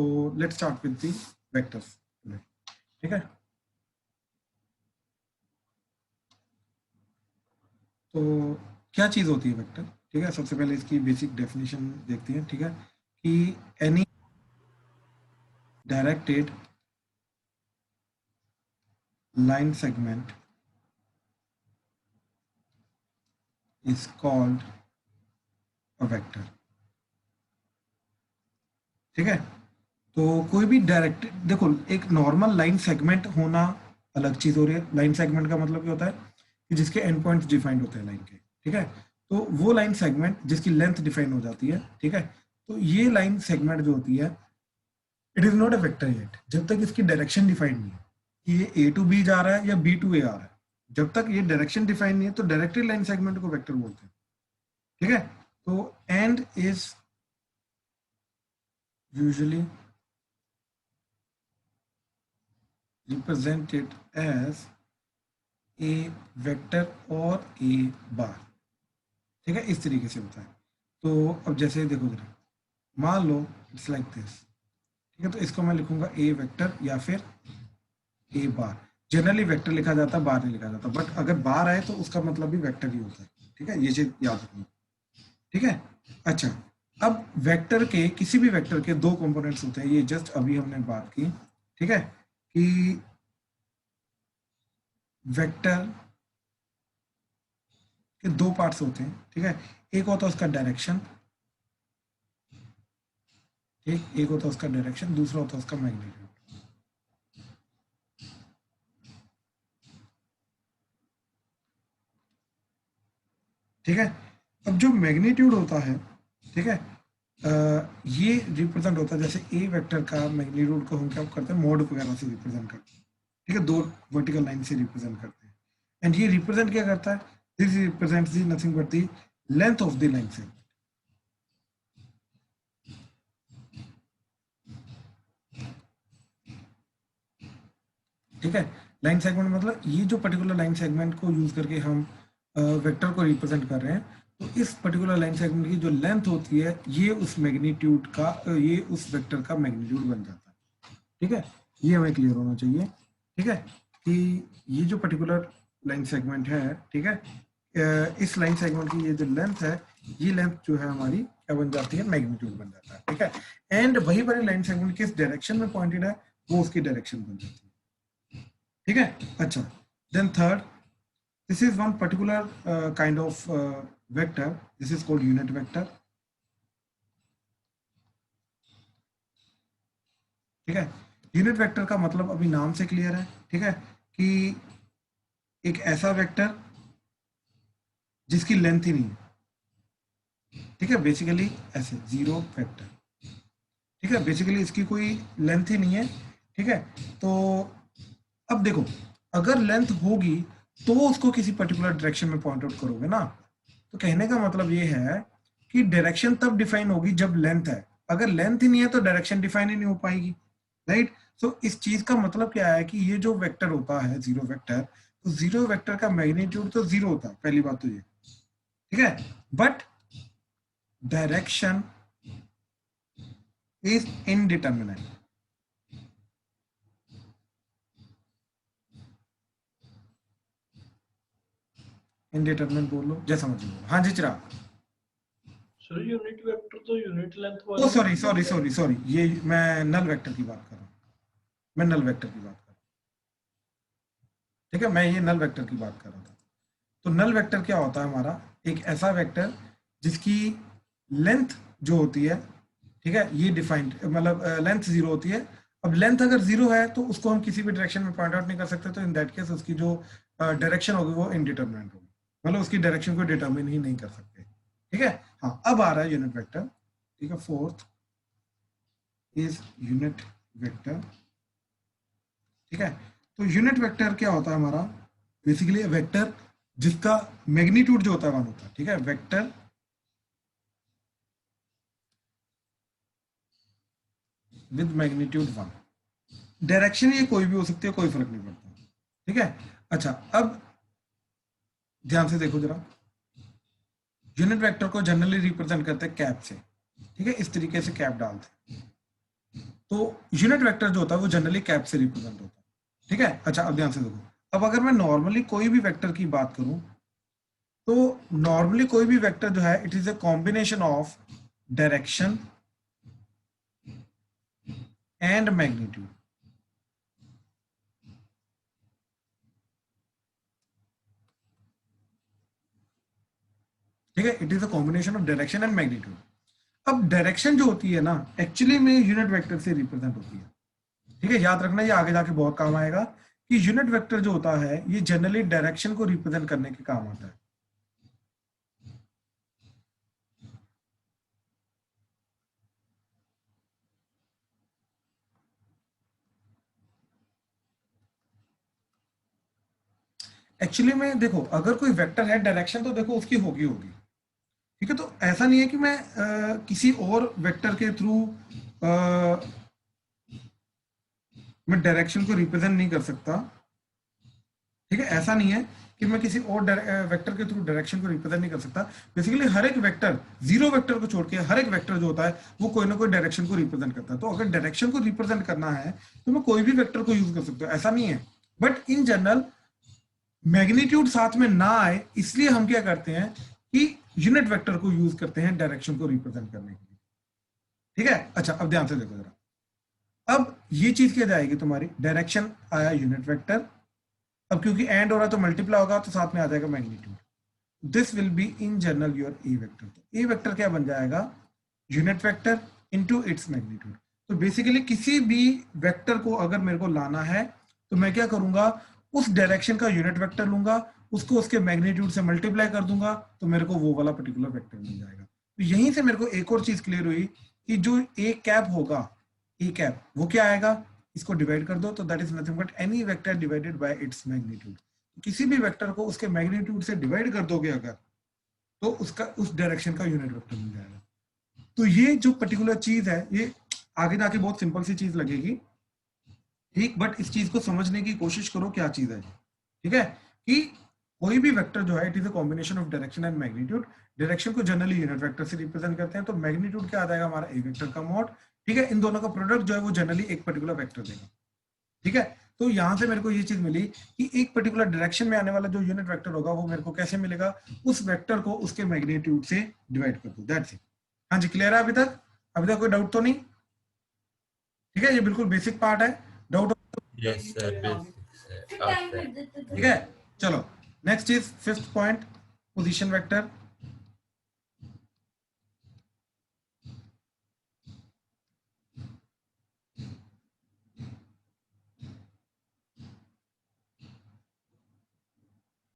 तो let's start with the vectors, ठीक है। तो क्या चीज होती है वेक्टर, ठीक है। सबसे पहले इसकी बेसिक डेफिनेशन देखते हैं, ठीक है, कि any directed line segment is called a vector, ठीक है। तो कोई भी डायरेक्ट, देखो एक नॉर्मल लाइन सेगमेंट होना अलग चीज हो रही है। लाइन सेगमेंट का मतलब क्या होता है कि जिसके एंड पॉइंट्स डिफाइंड होते हैं लाइन के, ठीक है। तो वो लाइन सेगमेंट जिसकी लेंथ डिफाइन हो जाती है, ठीक है। तो ये लाइन सेगमेंट जो होती है, it is not a vector yet जब तक इसकी डायरेक्शन डिफाइंड नहीं है कि ये ए टू बी जा रहा है या बी टू ए आ रहा है। जब तक ये डायरेक्शन डिफाइंड नहीं है तो डायरेक्टली लाइन सेगमेंट को वेक्टर बोलते हैं, ठीक है। तो and is usually represented as a vector और a bar, ठीक है। इस तरीके से होता है। तो अब जैसे देखो जरा, मान लो इट्स लाइक दिस, ठीक है। तो इसको मैं लिखूंगा ए वेक्टर या फिर ए बार। जनरली वेक्टर लिखा जाता है, बार नहीं लिखा जाता, बट अगर बार आए तो उसका मतलब भी वेक्टर ही होता है, ठीक है। ये चीज याद रखना, ठीक है। अच्छा, अब वेक्टर के, किसी भी वेक्टर के दो कंपोनेंट्स होते हैं, ये जस्ट अभी हमने बात की, ठीक है, कि वेक्टर के दो पार्ट्स होते हैं, ठीक है। एक होता है उसका डायरेक्शन, एक होता है उसका डायरेक्शन, दूसरा होता है उसका मैग्नीट्यूड, ठीक है। अब जो मैग्नीट्यूड होता है, ठीक है, ये रिप्रेजेंट होता है, जैसे ए वेक्टर का मैग्नीट्यूड को हम क्या करते हैं, मॉड वगैरह से रिप्रेजेंट करते हैं, ठीक है। दो वर्टिकल लाइन से रिप्रेजेंट करते हैं। एंड ये रिप्रेजेंट क्या करता है, this represents the nothing but the length of the line से, ठीक है। लाइन सेगमेंट मतलब ये जो पर्टिकुलर लाइन सेगमेंट को यूज करके हम वेक्टर को रिप्रेजेंट कर रहे हैं, तो इस पर्टिकुलर लाइन सेगमेंट की जो लेंथ होती है, ये उस मैग्नीट्यूड का, ये उस वेक्टर का मैग्नीट्यूड बन जाता है, ठीक है। ये हमें क्लियर होना चाहिए, ठीक है, कि ये जो पर्टिकुलर लाइन सेगमेंट है, ठीक है, इस लाइन सेगमेंट की ये जो लेंथ है, ये लेंथ जो है हमारी क्या बन जाती है, मैग्नीट्यूड बन जाता है, ठीक है। एंड वही वाली लाइन सेगमेंट किस डायरेक्शन में पॉइंटेड है, वो उसकी डायरेक्शन बन जाती है, ठीक है। अच्छा, then third, this is one particular kind of vector, this is called unit vector, ठीक है। यूनिट वेक्टर का मतलब अभी नाम से क्लियर है, ठीक है, कि एक ऐसा वेक्टर जिसकी लेंथ ही नहीं है, ठीक है। बेसिकली ऐसे जीरो वेक्टर, ठीक है, बेसिकली इसकी कोई लेंथ ही नहीं है, ठीक है। तो अब देखो, अगर लेंथ होगी तो उसको किसी पर्टिकुलर डायरेक्शन में पॉइंट आउट करोगे ना। तो कहने का मतलब ये है कि डायरेक्शन तब डिफाइन होगी जब लेंथ है, अगर लेंथ ही नहीं है तो डायरेक्शन डिफाइन ही नहीं हो पाएगी, राइट। सो इस चीज का मतलब क्या है कि ये जो वेक्टर होता है जीरो वेक्टर, तो जीरो वेक्टर का मैग्नीट्यूड तो जीरो होता है, पहली बात तो ये, ठीक है। But direction is indeterminate, indeterminate बोल लो, जैसा मर्जी बोलो। हाँ जी चिराग। सर यूनिट वेक्टर तो यूनिट लेंथ ओ वाले सॉरी सॉरी सॉरी सॉरी, ये मैं नल वेक्टर की बात कर रहा हूँ, मैं नल वेक्टर की बात कर रहा हूँ, ठीक है, मैं ये नल वेक्टर की बात कर रहा था। तो नल वेक्टर क्या होता है हमारा, एक ऐसा वेक्टर जिसकी लेंथ जो होती है, ठीक है, ये डिफाइंड, मतलब लेंथ जीरो होती है। अब लेंथ अगर जीरो है तो उसको हम किसी भी डायरेक्शन में पॉइंट आउट नहीं कर सकते, तो इन दैट केस उसकी जो डायरेक्शन होगी वो इनडिटर्मिनेट होगी, मतलब उसकी डायरेक्शन को डिटर्मिन ही नहीं कर सकते, ठीक है। हाँ, अब आ रहा है यूनिट वेक्टर, ठीक है। फोर्थ इज यूनिट वेक्टर, ठीक है। तो यूनिट वेक्टर क्या होता है हमारा, बेसिकली वेक्टर जिसका मैग्नीट्यूड जो होता है वन होता है, ठीक है। Vector with magnitude one, direction ये कोई भी हो सकती है, कोई फर्क नहीं पड़ता, ठीक है। अच्छा, अब ध्यान से देखो जरा, यूनिट वेक्टर को जनरली रिप्रेजेंट करते हैं कैप से, ठीक है, इस तरीके से कैप डालते हैं, तो यूनिट वेक्टर जो होता है वो जनरली कैप से रिप्रेजेंट होता है, ठीक है। अच्छा अब ध्यान से देखो, अब अगर मैं नॉर्मली कोई भी वेक्टर की बात करूं, तो नॉर्मली कोई भी वेक्टर जो है it is a combination of direction and magnitude, ठीक है। It is a combination of direction and magnitude. अब डायरेक्शन जो होती है ना, एक्चुअली में यूनिट वेक्टर से रिप्रेजेंट होती है, ठीक है। याद रखना, ये आगे जाके बहुत काम आएगा कि यूनिट वेक्टर जो होता है ये जनरली डायरेक्शन को रिप्रेजेंट करने के काम आता है। एक्चुअली में देखो, अगर कोई वेक्टर है डायरेक्शन तो देखो उसकी होगी होगी, ठीक है। तो ऐसा नहीं है कि मैं किसी और वेक्टर के थ्रू मैं डायरेक्शन को रिप्रेजेंट नहीं कर सकता, ठीक है। ऐसा नहीं है कि मैं किसी और वेक्टर के थ्रू डायरेक्शन को रिप्रेजेंट नहीं कर सकता। बेसिकली हर एक वेक्टर, जीरो वेक्टर को छोड़ के हर एक वेक्टर जो होता है वो कोई ना कोई डायरेक्शन को रिप्रेजेंट करता है। तो अगर डायरेक्शन को रिप्रेजेंट करना है तो मैं कोई भी वेक्टर को यूज कर सकता हूँ, ऐसा नहीं है। बट इन जनरल मैग्नीट्यूड साथ में ना आए, इसलिए हम क्या करते हैं कि यूनिट वेक्टर को यूज करते हैं डायरेक्शन को रिप्रेजेंट करने के लिए, ठीक है। अच्छा अब ध्यान से देखो जरा, अब ये चीज क्या जाएगी तुम्हारी, डायरेक्शन आया यूनिट वेक्टर, अब क्योंकि एंड हो रहा है तो मल्टीप्लाई होगा तो साथ में आ जाएगा magnitude, this will be in general your A vector. तो ए वेक्टर क्या बन जाएगा, unit vector into its magnitude. तो बेसिकली किसी भी वेक्टर को अगर मेरे को लाना है तो मैं क्या करूंगा, उस डायरेक्शन का यूनिट वेक्टर लूंगा, उसको उसके मैग्नीट्यूड से मल्टीप्लाई कर दूंगा, तो मेरे को वो वाला पर्टिकुलर वेक्टर मिल जाएगा। तो यहीं से मेरे को एक और चीज क्लियर हुई कि जो ए कैप होगा, ए कैप वो क्या आएगा, इसको डिवाइड कर दो तो that is nothing but any vector divided by its magnitude. किसी भी वेक्टर को उसके मैग्नीट्यूड से डिवाइड कर दोगे अगर, तो उसका उस डायरेक्शन का यूनिट वेक्टर मिल जाएगा। तो ये जो पर्टिकुलर चीज है ये आगे जाके बहुत सिंपल सी चीज लगेगी, ठीक। बट इस चीज को समझने की कोशिश करो क्या चीज है, ठीक है। कि कोई भी वेक्टर जो है it is a combination of direction and magnitude. Direction को जनरली यूनिट वेक्टर से रिप्रेजेंट करते हैं, तो मैग्नीट्यूड क्या आ जाएगा हमारा ए वेक्टर का मॉड, ठीक है। इन दोनों का प्रोडक्ट जो है वो जनरली एक पर्टिकुलर वेक्टर देगा, ठीक है। तो यहां से मेरे को ये चीज मिली कि एक पर्टिकुलर डायरेक्शन में आने वाला जो यूनिट वेक्टर होगा वो मेरे को कैसे मिलेगा, उस वेक्टर को उसके मैग्नीट्यूड से डिवाइड कर दो, दैट्स इट। हाँ जी, क्लियर है अभी तक, अभी तक कोई डाउट तो नहीं, ठीक है। ये बिल्कुल बेसिक पार्ट है, doubt, Yes, sir. Basics. Okay. ठीक है। चलो next is fifth point, position vector.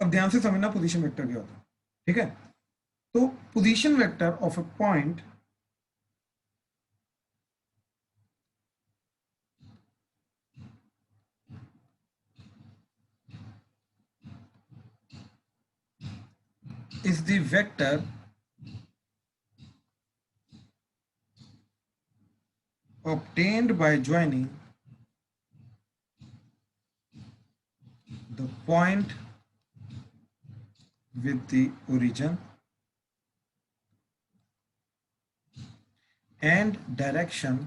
अब ध्यान से समझना पोजीशन वेक्टर क्या होता है, ठीक है। तो position vector of a point is the vector obtained by joining the point with the origin and direction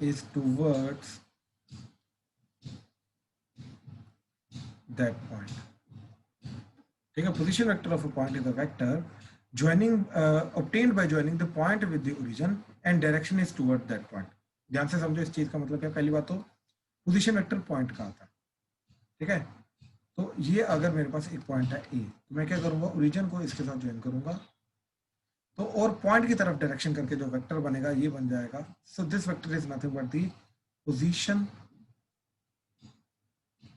is towards that point, ठीक है। Position vector of a point is a vector joining obtained by joining the point with the origin and direction is toward that point। ध्यान से समझो इस चीज का मतलब क्या। पहली बात तो पोजीशन वेक्टर पॉइंट का आता है, ठीक है। तो ये अगर मेरे पास एक पॉइंट है ए, तो मैं क्या करूंगा, ओरिजिन को इसके साथ ज्वाइन करूंगा, तो और पॉइंट की तरफ डायरेक्शन करके जो वेक्टर बनेगा ये बन जाएगा। So this vector is nothing but the position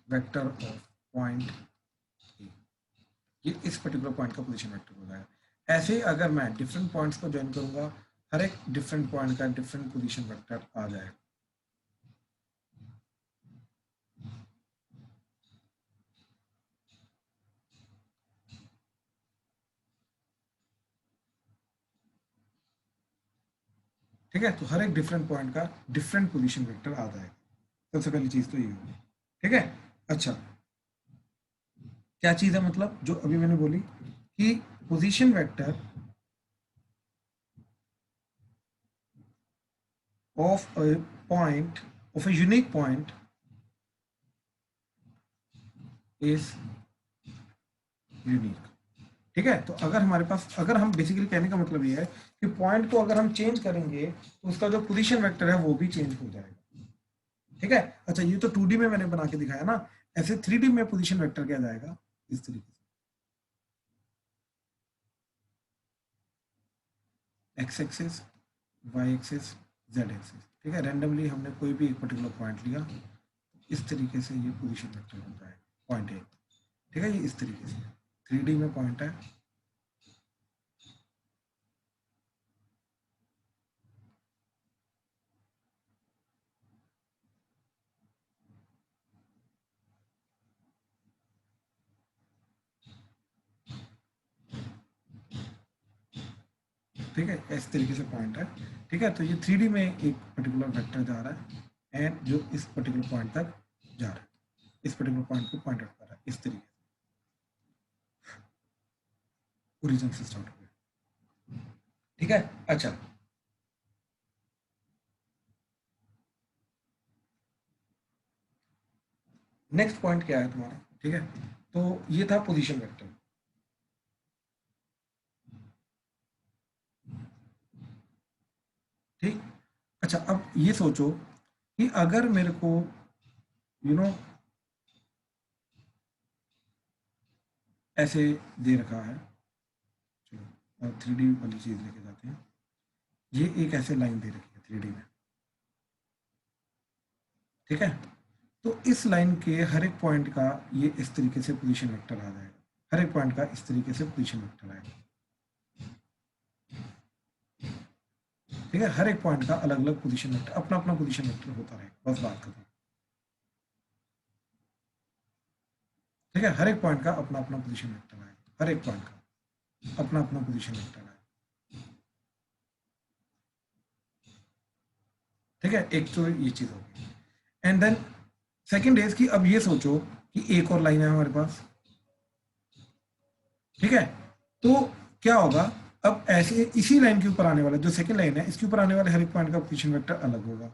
vector of point A. ये इस पर्टिकुलर पॉइंट का पोजीशन वेक्टर हो जाएगा। ऐसे ही अगर मैं डिफरेंट पॉइंट्स को ज्वाइन करूंगा, हर एक डिफरेंट पॉइंट का डिफरेंट पोजीशन वेक्टर आ जाएगा। ठीक है, तो हर एक डिफरेंट पॉइंट का डिफरेंट पोजीशन वेक्टर आ जाएगा। सबसे पहली चीज तो ये होगी, ठीक है। अच्छा क्या चीज है, मतलब जो अभी मैंने बोली कि position vector of a point of a unique point is unique. ठीक है, तो अगर हमारे पास, अगर हम बेसिकली कहने का मतलब ये है कि पॉइंट को अगर हम चेंज करेंगे तो उसका जो पोजीशन वेक्टर है वो भी चेंज हो जाएगा। ठीक है, अच्छा ये तो 2D में मैंने बना के दिखाया ना, ऐसे 3D में पोजीशन वेक्टर क्या जाएगा इस तरीके से, X axis, Y axis, Z axis. ठीक है, रैंडमली हमने कोई भी एक पर्टिकुलर पॉइंट लिया, इस तरीके से ये पोजीशन वेक्टर बन जाएगा पॉइंट ए। ठीक है, ये इस तरीके से 3D में पॉइंट है। ठीक है, इस तरीके से पॉइंट है। ठीक है, तो ये 3D में एक पर्टिकुलर वेक्टर जा रहा है एंड जो इस पर्टिकुलर पॉइंट तक जा रहा है, इस पर्टिकुलर पॉइंट को पॉइंट आउट कर रहा है इस तरीके से, ओरिजिन से स्टार्ट हो गया। ठीक है, अच्छा नेक्स्ट पॉइंट क्या है तुम्हारा। ठीक है, तो ये था पोजीशन वेक्टर। ठीक, अच्छा अब ये सोचो कि अगर मेरे को ऐसे दे रखा है, चलो 3D वाली चीज लेके जाते हैं, ये एक ऐसे लाइन दे रखी है 3D में। ठीक है, तो इस लाइन के हर एक पॉइंट का ये इस तरीके से पोजीशन वेक्टर आ जाएगा, हर एक पॉइंट का इस तरीके से पोजीशन वेक्टर आएगा। ठीक है, हर एक पॉइंट का अलग अलग पोजीशन वेक्टर, अपना अपना पोजीशन वेक्टर होता रहेगा, बस बात खत्म। ठीक है, हर एक पॉइंट का अपना अपना पोजीशन वेक्टर आएगा, हर एक पॉइंट का अपना अपना पोजीशन वेक्टर आएगा। ठीक है, एक तो ये चीज होगी। एंड देन सेकेंड इज कि अब ये सोचो कि एक और लाइन है हमारे पास। ठीक है, तो क्या होगा, अब ऐसे इसी लाइन के ऊपर आने वाला जो सेकंड लाइन है, इसके ऊपर आने वाले हर एक पॉइंट का पोजीशन वेक्टर अलग होगा।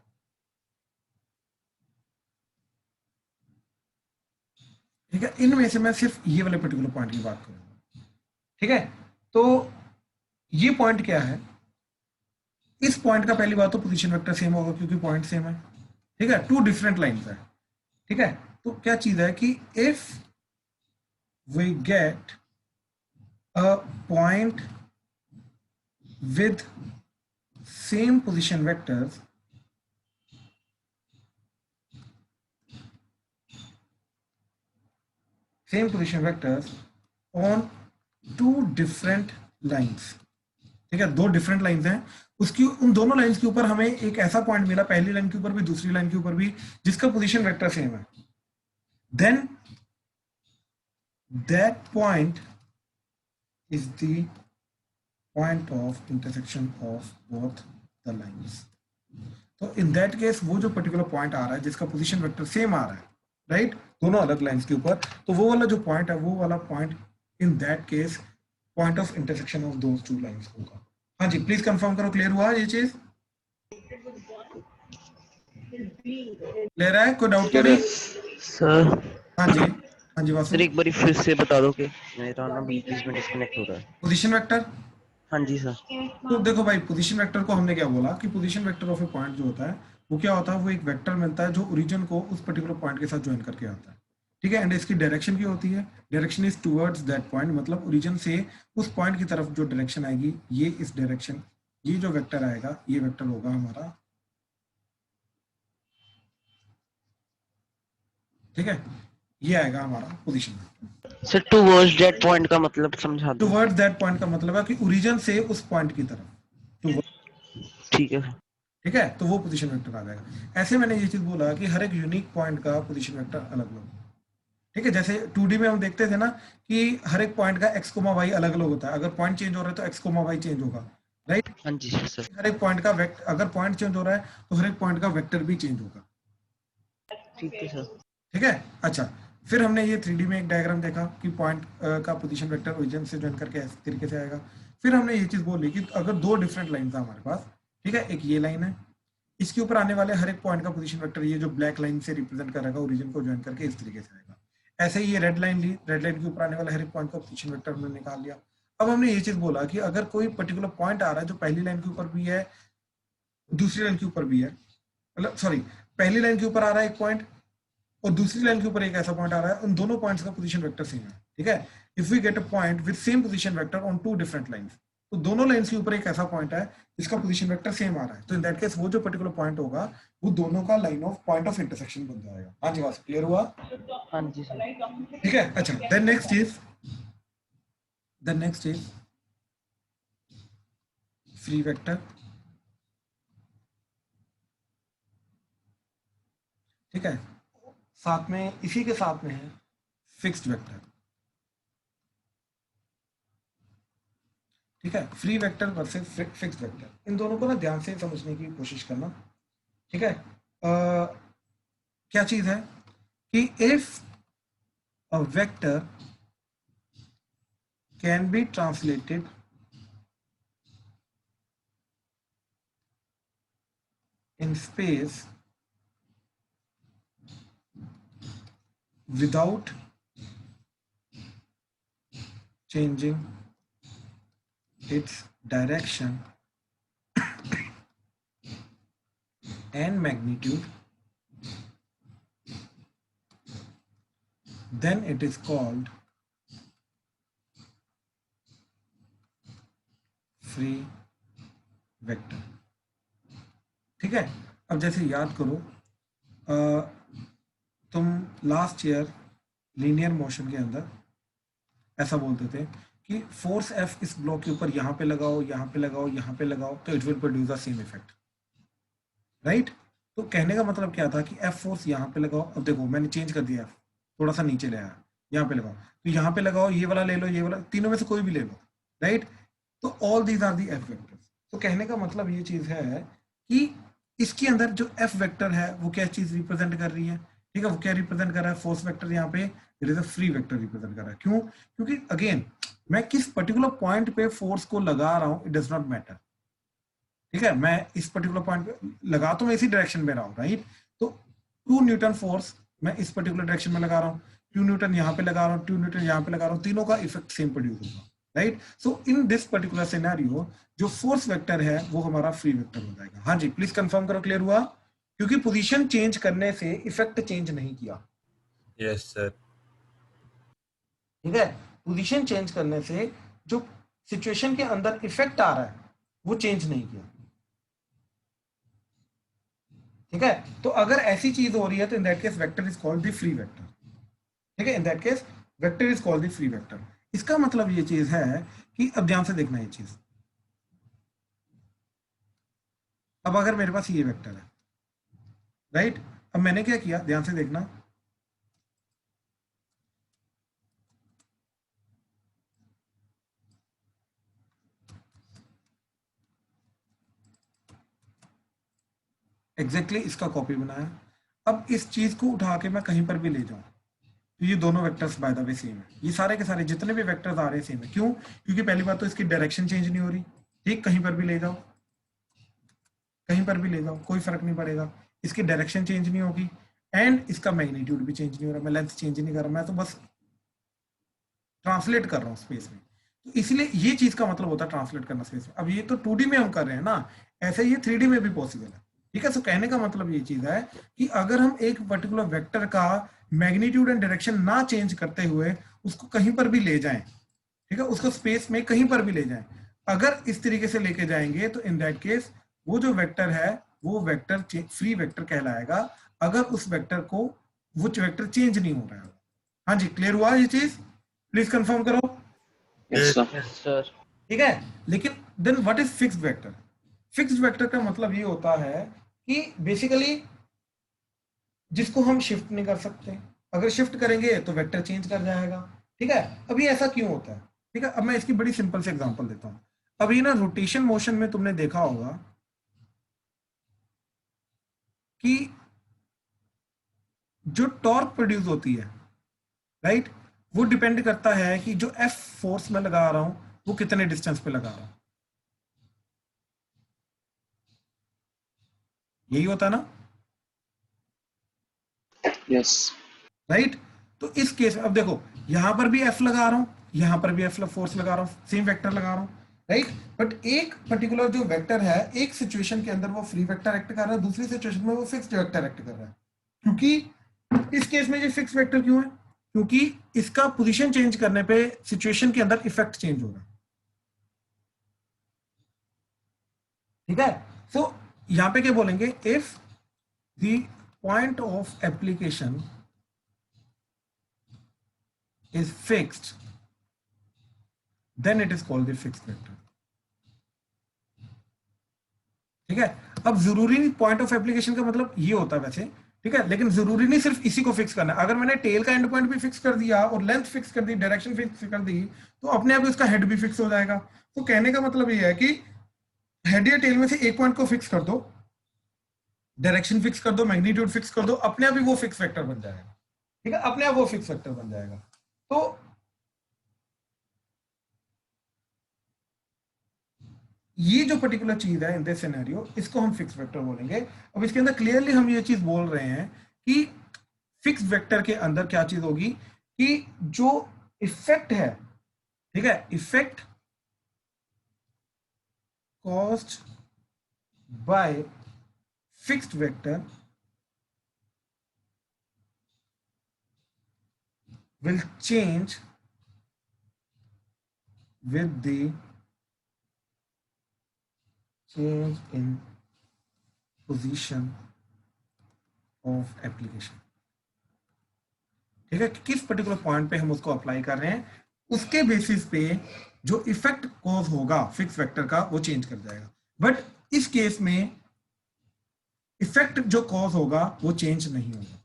ठीक है, इनमें से मैं सिर्फ ये वाले पर्टिकुलर पॉइंट की बात करूंगा। ठीक है, तो ये पॉइंट क्या है, इस पॉइंट का पहली बात तो पोजीशन वेक्टर सेम होगा क्योंकि पॉइंट सेम है। ठीक है, टू डिफरेंट लाइंस है। ठीक है, तो क्या चीज है कि if we get a point with same position vectors, on two different lines। ठीक है, दो डिफरेंट लाइंस हैं, उसकी उन दोनों लाइंस के ऊपर हमें एक ऐसा पॉइंट मिला, पहली लाइन के ऊपर भी दूसरी लाइन के ऊपर भी, जिसका पोजीशन वेक्टर सेम है। Then that point is the point of intersection of both the lines. तो इन दैट केस वो जो पर्टिकुलर पॉइंट आ रहा है जिसका पोजीशन वेक्टर सेम आ रहा है, राइट, दोनों अलग लाइंस के ऊपर, तो वो वाला जो पॉइंट है, वो वाला point in that case point of intersection of those two lines होगा। हाँ जी, प्लीज कंफर्म करो, क्लियर हुआ ये चीज, क्लियर है, कोई डाउट तो नहीं सर? हाँ जी, हाँ जी वासु, सर एक बार फिर से बता दो कि मेरा ना बीच में डिस्कनेक्ट हो रहा है। Position vector. हाँ जी सर। तो देखो भाई, पोजीशन वेक्टर को हमने क्या बोला कि position vector of A point जो होता है वो क्या होता है, वो एक वेक्टर मिलता है जो ओरिजिन को उस पर्टिकुलर पॉइंट के साथ ज्वाइन करके आता है। ठीक है, एंड इसकी डायरेक्शन की होती है, direction is towards that point, मतलब ओरिजिन से उस पॉइंट की तरफ जो डायरेक्शन आएगी, ये इस डायरेक्शन, ये जो वेक्टर आएगा, ये वेक्टर होगा हमारा। ठीक है, ये आएगा हमारा position vector. Sir towards that point का मतलब समझा दो। टुवर्ड्स दैट पॉइंट का मतलब है कि ओरिजिन से उस पॉइंट की तरफ। ठीक है सर। ठीक है, तो वो पोजीशन वेक्टर आ जाएगा। ऐसे मैंने ये चीज बोला कि हर एक यूनिक पॉइंट का पोजीशन वेक्टर अलग अलग होगा। ठीक है, जैसे 2D में हम देखते थे ना कि हर एक पॉइंट का x, y अलग अलग होता है, अगर पॉइंट चेंज हो रहा है तो x, y चेंज होगा, राइट। हाँ जी सर। हर एक पॉइंट का वेक्टर, अगर पॉइंट चेंज हो रहा है तो हर एक पॉइंट का वेक्टर भी चेंज होगा। ठीक है सर। ठीक है, अच्छा फिर हमने ये 3D में एक डायग्राम देखा कि पॉइंट का पोजीशन वेक्टर ओरिजिन से ज्वाइन करके इस तरीके से आएगा। फिर हमने ये चीज बोली कि अगर दो डिफरेंट लाइन था हमारे पास, ठीक है, एक ये लाइन है, इसके ऊपर आने वाले हर एक पॉइंट का पोजीशन वेक्टर ये जो ब्लैक लाइन से रिप्रेजेंट करेगा ओरिजिन को ज्वाइन करके इस तरीके से आएगा। ऐसे ही ये रेड लाइन के ऊपर आने वाले हर एक पॉइंट का पोजीशन वेक्टर हमने निकाल लिया। अब हमने ये चीज बोला कि अगर कोई पर्टिकुलर पॉइंट आ रहा है जो पहली लाइन के ऊपर भी है दूसरी लाइन के ऊपर भी है, मतलब सॉरी पहली लाइन के ऊपर आ रहा है एक पॉइंट और दूसरी लाइन के ऊपर एक ऐसा पॉइंट आ रहा है, उन दोनों पॉइंट्स का पोजीशन वेक्टर सेम है, ठीक है। If we get a point with same position vector on two different lines, तो दोनों लाइंस के ऊपर एक ऐसा पॉइंट है जिसका पोजीशन वेक्टर सेम आ रहा है, तो इन दैट केस वो जो पर्टिकुलर पॉइंट होगा वो दोनों का line of point of intersection बन जाएगा। हाँ जी, बात क्लियर हुआ? हाँ जी सर। ठीक है। अच्छा, then next is free vector. ठीक है, साथ में इसी के साथ में है फिक्स्ड वेक्टर। ठीक है, free vector versus fixed vector, इन दोनों को ना ध्यान से समझने की कोशिश करना। ठीक है, क्या चीज है कि if a vector can be translated in space without changing its direction and magnitude, then it is called free vector। ठीक है, अब जैसे याद करो तुम लास्ट ईयर लीनियर मोशन के अंदर ऐसा बोलते थे कि फोर्स एफ इस ब्लॉक के ऊपर यहाँ पे लगाओ, यहाँ पे लगाओ, यहाँ पे लगाओ, तो it will produce the same effect, right. तो कहने का मतलब क्या था कि एफ फोर्स यहाँ पे लगाओ। अब देखो मैंने चेंज कर दिया, थोड़ा सा नीचे ले आया, यहाँ पे लगाओ, तो यहाँ पे लगाओ, ये वाला ले लो, ये वाला, तीनों में से कोई भी ले लो, राइट। तो all these are the F vectors. तो कहने का मतलब ये चीज है कि इसके अंदर जो एफ वेक्टर है वो क्या चीज रिप्रेजेंट कर रही है, ठीक है, वो क्या रिप्रेजेंट कर रहा है, फोर्स वेक्टर। यहाँ पे it is a free vector represent कर रहा है। क्यों? क्योंकि अगेन मैं किस पर्टिकुलर पॉइंट पे फोर्स को लगा रहा हूं, इट डज नॉट मैटर। ठीक है, मैं इस पर्टिकुलर पॉइंट पे लगा तो मैं इसी डायरेक्शन में रहा हूं, राइट। तो 2 न्यूटन फोर्स मैं इस पर्टिकुलर डायरेक्शन में लगा रहा हूं, 2 न्यूटन यहाँ पे लगा रहा हूँ, 2 न्यूटन यहाँ पे लगा रहा हूँ, तीनों का इफेक्ट सेम प्रोड्यूस होगा, right. So in this particular scenario जो फोर्स वेक्टर है वो हमारा फ्री वेक्टर हो जाएगा। हाँ जी, प्लीज कंफर्म करो, क्लियर हुआ? क्योंकि पोजीशन चेंज करने से इफेक्ट चेंज नहीं किया। Yes, sir. ठीक है, पोजीशन चेंज करने से जो सिचुएशन के अंदर इफेक्ट आ रहा है वो चेंज नहीं किया। ठीक है, तो अगर ऐसी चीज हो रही है तो in that case vector is called the free vector. ठीक है, इन that case vector is called the free vector. इसका मतलब ये चीज है कि अब ध्यान से देखना ये चीज। अब अगर मेरे पास ये वेक्टर है, राइट, अब मैंने क्या किया, ध्यान से देखना। एग्जैक्टली इसका कॉपी बनाया। अब इस चीज को उठा के मैं कहीं पर भी ले जाऊं तो ये दोनों vectors by the way same है, ये सारे के सारे जितने भी वेक्टर्स आ रहे हैं सेम है। क्यों? क्योंकि पहली बात तो इसकी डायरेक्शन चेंज नहीं हो रही, ठीक, कहीं पर भी ले जाओ, कहीं पर भी ले जाओ कोई फर्क नहीं पड़ेगा, इसकी डायरेक्शन चेंज नहीं होगी एंड इसका मैग्नीट्यूड भी चेंज नहीं हो रहा, मैं लेंथ चेंज नहीं कर रहा, मैं तो बस ट्रांसलेट कर रहा हूँ स्पेस में। तो इसलिए ये चीज का मतलब होता है ट्रांसलेट करना स्पेस में। अब ये तो 2D में हम कर रहे हैं ना, ऐसे ये 3D में भी पॉसिबल है। ठीक है, सो कहने का मतलब ये चीज है कि अगर हम एक पर्टिकुलर वेक्टर का मैग्नीट्यूड एंड डायरेक्शन ना चेंज करते हुए उसको कहीं पर भी ले जाएं, ठीक है, उसको स्पेस में कहीं पर भी ले जाएं, अगर इस तरीके से लेके जाएंगे तो इन दैट केस वो जो वेक्टर है वो वेक्टर फ्री वेक्टर कहलाएगा, अगर उस वेक्टर को वो वेक्टर चेंज नहीं हो रहा है। हाँ जी, क्लियर हुआ ये चीज? प्लीज कंफर्म करो। Yes. Yes sir. ठीक है, लेकिन then what is fixed vector? Fixed vector का मतलब ये होता है कि बेसिकली जिसको हम शिफ्ट नहीं कर सकते, अगर शिफ्ट करेंगे तो वेक्टर चेंज कर जाएगा। ठीक है, अब ये ऐसा क्यों होता है? ठीक है, अब मैं इसकी बड़ी सिंपल से एग्जांपल देता हूं। अब ये ना रोटेशन मोशन में तुमने देखा होगा कि जो टॉर्क प्रोड्यूस होती है, राइट, वो डिपेंड करता है कि जो एफ फोर्स में लगा रहा हूं वो कितने डिस्टेंस पे लगा रहा हूं। यही होता ना, Yes. राइट। तो इस केस में अब देखो, यहां पर भी एफ लगा रहा हूं, यहां पर भी एफ फोर्स लगा रहा हूं, सेम वेक्टर लगा रहा हूं, राइट। बट एक पर्टिकुलर जो वेक्टर है, एक सिचुएशन के अंदर वो फ्री वेक्टर एक्ट कर रहा है, दूसरी सिचुएशन में वो फिक्स्ड वेक्टर एक्ट कर रहा है। क्योंकि इस केस में ये फिक्स वेक्टर क्यों है? क्योंकि इसका पोजीशन चेंज करने पे सिचुएशन के अंदर इफेक्ट चेंज हो रहा है, ठीक है। सो यहां पे क्या बोलेंगे, if the point of application is fixed, then it is called the fixed vector, ठीक है। अब जरूरी नहीं, पॉइंट ऑफ एप्लीकेशन का मतलब ये होता है वैसे, ठीक है, लेकिन जरूरी नहीं सिर्फ इसी को फिक्स करना। अगर मैंने टेल का एंड पॉइंट भी फिक्स कर दिया और लेंथ फिक्स कर दी, डायरेक्शन फिक्स कर दी, तो अपने आप उसका हेड भी फिक्स हो जाएगा। तो कहने का मतलब ये है कि हेड या टेल में से एक पॉइंट को फिक्स कर दो, डायरेक्शन फिक्स कर दो, मैग्नीट्यूड फिक्स कर दो, अपने आप ही वो फिक्स वेक्टर बन जाएगा, ठीक है, अपने आप वो फिक्स वेक्टर बन जाएगा। तो ये जो पर्टिकुलर चीज है इन दिस सिनेरियो, इसको हम फिक्स वेक्टर बोलेंगे। अब इसके अंदर क्लियरली हम ये चीज बोल रहे हैं कि फिक्स वेक्टर के अंदर क्या चीज होगी कि जो इफेक्ट है, ठीक है, effect caused by fixed vector will change with the change in position of application, ठीक है। किस पर्टिकुलर पॉइंट पे हम उसको अप्लाई कर रहे हैं, उसके बेसिस पे जो इफेक्ट कॉज होगा फिक्स वेक्टर का वो चेंज कर जाएगा। बट इस केस में इफेक्ट जो कॉज होगा वो चेंज नहीं होगा,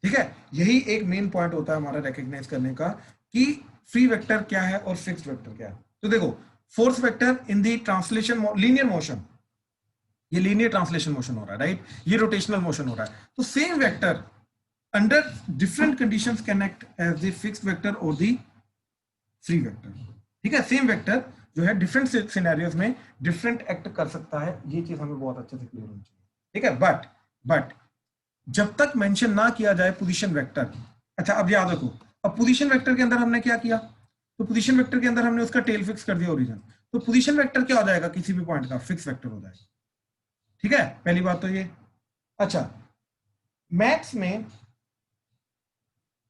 ठीक है। यही एक मेन पॉइंट होता है हमारा रिकॉग्नाइज करने का कि फ्री वेक्टर क्या है और फिक्स्ड वेक्टर क्या है। तो देखो, force vector in the translation linear motion, ये लीनियर ट्रांसलेशन मोशन हो रहा है, राइट, ये रोटेशनल मोशन हो रहा है। तो same vector under different conditions can act as the fixed vector और द फ्री वेक्टर, ठीक है। सेम वेक्टर जो है डिफरेंट सिनेरियोज में डिफरेंट एक्ट कर सकता है, ये चीज हमें बहुत अच्छे से क्लियर होनी चाहिए, ठीक है। बट जब तक मेंशन ना किया जाए पोजीशन वेक्टर, अच्छा अब याद रखो, अब पोजीशन वेक्टर के अंदर हमने क्या किया, तो पोजीशन वेक्टर के अंदर हमने उसका टेल फिक्स कर दिया ओरिजिन, तो पोजीशन वेक्टर क्या हो जाएगा, किसी भी पॉइंट का फिक्स वेक्टर हो जाएगा, ठीक है। पहली बात तो ये। अच्छा, मैथ्स में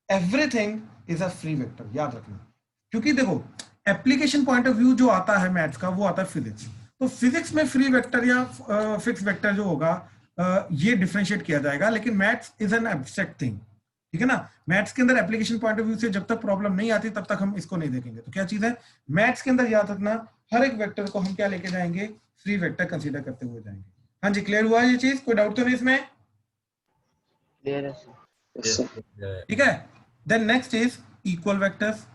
everything is a free vector, याद रखना। क्योंकि देखो, एप्लीकेशन पॉइंट ऑफ व्यू जो आता है मैथ्स का, वो आता है फिजिक्स। तो फिजिक्स में फ्री वेक्टर या फिक्स वेक्टर जो होगा, ये डिफरेंशिएट किया जाएगा, लेकिन maths is an abstract thing, ठीक है ना। मैथ्स के अंदर एप्लीकेशन पॉइंट ऑफ व्यू से जब तक प्रॉब्लम नहीं आती तब तक हम इसको नहीं देखेंगे। तो क्या चीज है, मैथ्स के अंदर याद रखना, हर एक वेक्टर को हम क्या लेके जाएंगे, फ्री वेक्टर कंसीडर करते हुए जाएंगे। हाँ जी, क्लियर हुआ ये चीज, कोई डाउट तो नहीं इसमें? क्लियर है sir. Yes, Yes, sir. sir. Yeah. ठीक है। Then next is equal vectors,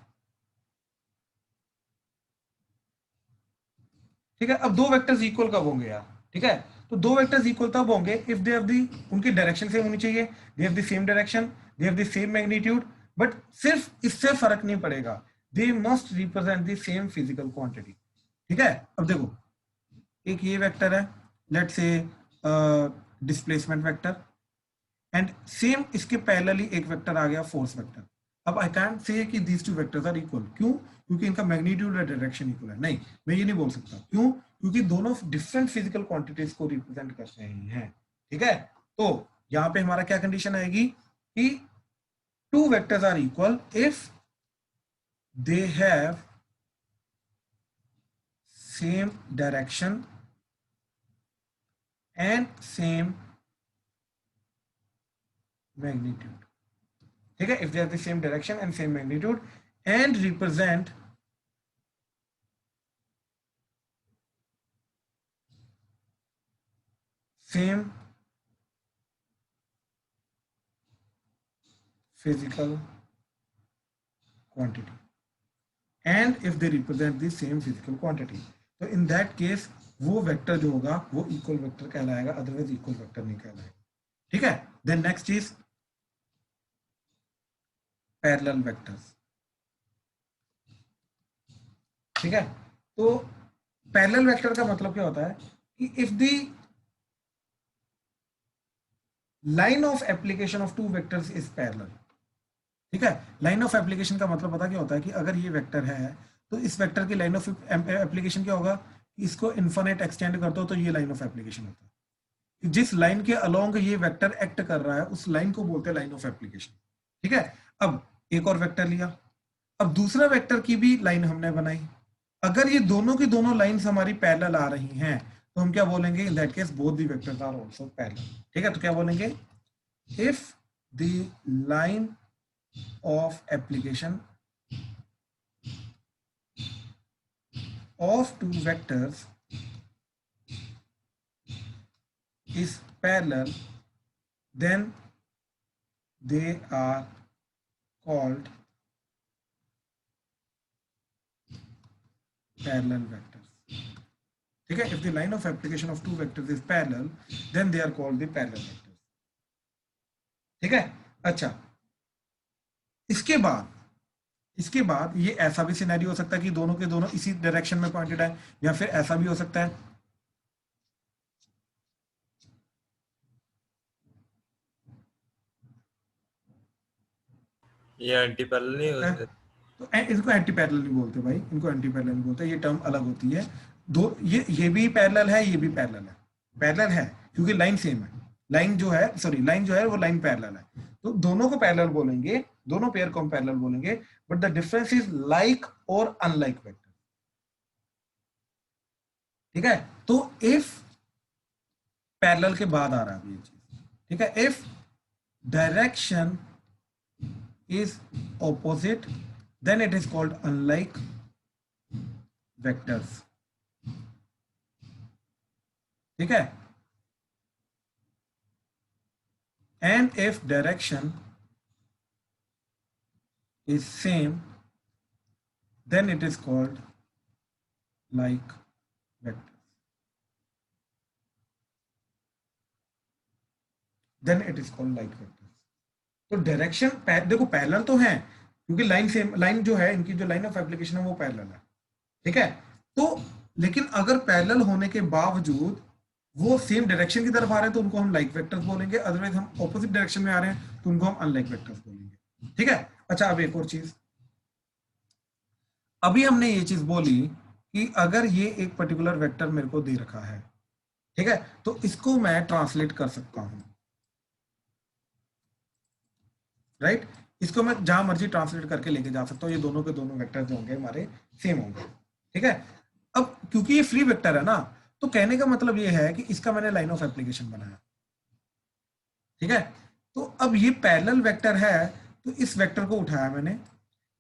ठीक है। अब दो वेक्टर्स इक्वल कब होंगे यार, ठीक है। तो दो वेक्टर्स इक्वल तब होंगे इफ दे हैव दी, उनकी डायरेक्शन सेम होनी चाहिए, दे have the same direction, they have the same magnitude. But सिर्फ इससे फर्क नहीं पड़ेगा, they must represent the same physical quantity, ठीक है। अब देखो, एक ये वेक्टर है, let's say displacement vector, and same इसके पैरेलली एक वेक्टर आ गया फोर्स वेक्टर। अब आई कैंट से कि these two vectors are equal, क्यों? क्योंकि इनका मैग्नीट्यूड और डायरेक्शन इक्वल है। नहीं, मैं ये नहीं बोल सकता, क्यों? क्योंकि दोनों डिफरेंट फिजिकल क्वांटिटीज को रिप्रेजेंट कर रहे हैं, ठीक है। तो यहां पे हमारा क्या कंडीशन आएगी कि two vectors are equal if they have same direction and same magnitude, ठीक है। If they have the same direction and same magnitude and represent same physical quantity and if they represent the same physical quantity, तो in that case वो vector जो होगा वो equal vector कहलाएगा, otherwise equal vector नहीं कहलाएगा, ठीक है। Then next is parallel vectors, ठीक है। तो पैरेलल वेक्टर का मतलब क्या होता है कि if the line of application of two vectors is parallel. ठीक है, लाइन ऑफ एप्लीकेशन का मतलब पता क्या होता है कि अगर ये वेक्टर है तो इस वेक्टर की लाइन ऑफ एप्लीकेशन क्या होगा, इसको इन्फिनिट एक्सटेंड कर दो तो ये लाइन ऑफ एप्लीकेशन होता है। जिस लाइन के अलोंग ये वेक्टर एक्ट कर रहा है उस लाइन को बोलते हैं लाइन ऑफ एप्लीकेशन। ठीक है, अब एक और वेक्टर लिया, अब दूसरा वेक्टर की भी लाइन हमने बनाई, अगर ये दोनों की दोनों लाइंस हमारी पैरेलल आ रही हैं तो हम क्या बोलेंगे, in that case both the vectors are also parallel. ठीक है, तो क्या बोलेंगे, if the line of application of two vectors is parallel, then they are called parallel vectors। ठीक है, if the line of application of two vectors is parallel then they are called the parallel vectors। ठीक है, अच्छा इसके बाद ये ऐसा भी सिनेरियो हो सकता है कि दोनों के दोनों इसी डायरेक्शन में पॉइंटेड है, या फिर ऐसा भी हो सकता है ये एंटी पैरेलल नहीं होते? तो इसको एंटी पैरेलल नहीं बोलते भाई, इनको एंटी पैरेलल नहीं बोलते, ये टर्म अलग होती है। दो ये भी पैरेलल है, ये भी पैरेलल है, पैरेलल है क्योंकि लाइन सेम है, लाइन जो है वो लाइन पैरेलल है, तो दोनों को पैरेलल बोलेंगे, दोनों पेयर को हम पैरेलल बोलेंगे, but the difference is like और अनलाइक वेक्टर। ठीक है, तो इफ पैरेलल के बाद आ रहा है ये चीज, ठीक है, if direction is opposite then it is called unlike vectors। ठीक है, and if direction is same then it is called like vectors, then it is called like vectors। तो डायरेक्शन देखो पैरेलल तो है क्योंकि लाइन सेम, लाइन जो है इनकी जो लाइन ऑफ एप्लीकेशन है वो पैरेलल है। ठीक है, तो लेकिन अगर पैरेलल होने के बावजूद वो सेम डायरेक्शन की तरफ आ रहे हैं तो उनको हम लाइक वेक्टर्स बोलेंगे, अदरवाइज हम ऑपोजिट डायरेक्शन में आ रहे हैं तो उनको हम अनलाइक वेक्टर्स बोलेंगे। ठीक है, अच्छा अब एक और चीज, अभी हमने ये चीज बोली कि अगर ये एक पर्टिकुलर वेक्टर मेरे को दे रखा है, ठीक है, तो इसको मैं ट्रांसलेट कर सकता हूं, राइट, इसको मैं जहां मर्जी ट्रांसलेट करके लेके जा सकता हूँ, ये दोनों के दोनों वेक्टर जो होंगे हमारे सेम होंगे। ठीक है, अब क्योंकि ये फ्री वेक्टर है ना, तो कहने का मतलब ये है कि इसका मैंने लाइन ऑफ एप्लीकेशन बनाया। ठीक है, तो अब ये पैरेलल वेक्टर है तो इस वेक्टर को उठाया मैंने,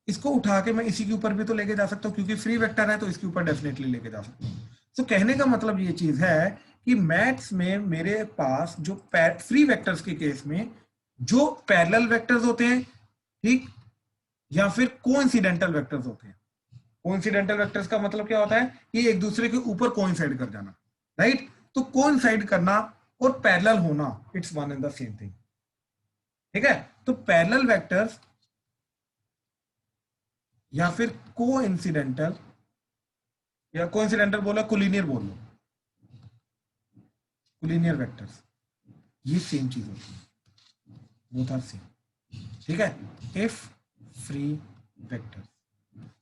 इसको उठा के मैं इसी के ऊपर भी तो लेके जा सकता हूँ, क्योंकि फ्री वेक्टर है तो इसके ऊपर डेफिनेटली लेके जा सकता हूँ। तो कहने का मतलब ये चीज है कि मैथ्स में मेरे पास जो फ्री वेक्टर्स के केस में जो पैरेलल वेक्टर्स होते हैं, ठीक, या फिर कोइंसिडेंटल वेक्टर्स होते हैं। कोइंसिडेंटल वेक्टर्स का मतलब क्या होता है कि एक दूसरे के ऊपर कोइंसाइड कर जाना, राइट, तो कोइंसाइड करना और पैरेलल होना, it's one and the same thing. ठीक है, तो पैरेलल वेक्टर्स या फिर कोइंसिडेंटल, या कोइंसिडेंटल बोलो, कोलिनियर बोल लो, कोलिनियर वेक्टर्स, ये सेम चीज होती है, बोथ आर सेम। ठीक है, इफ फ्री वेक्टर्स,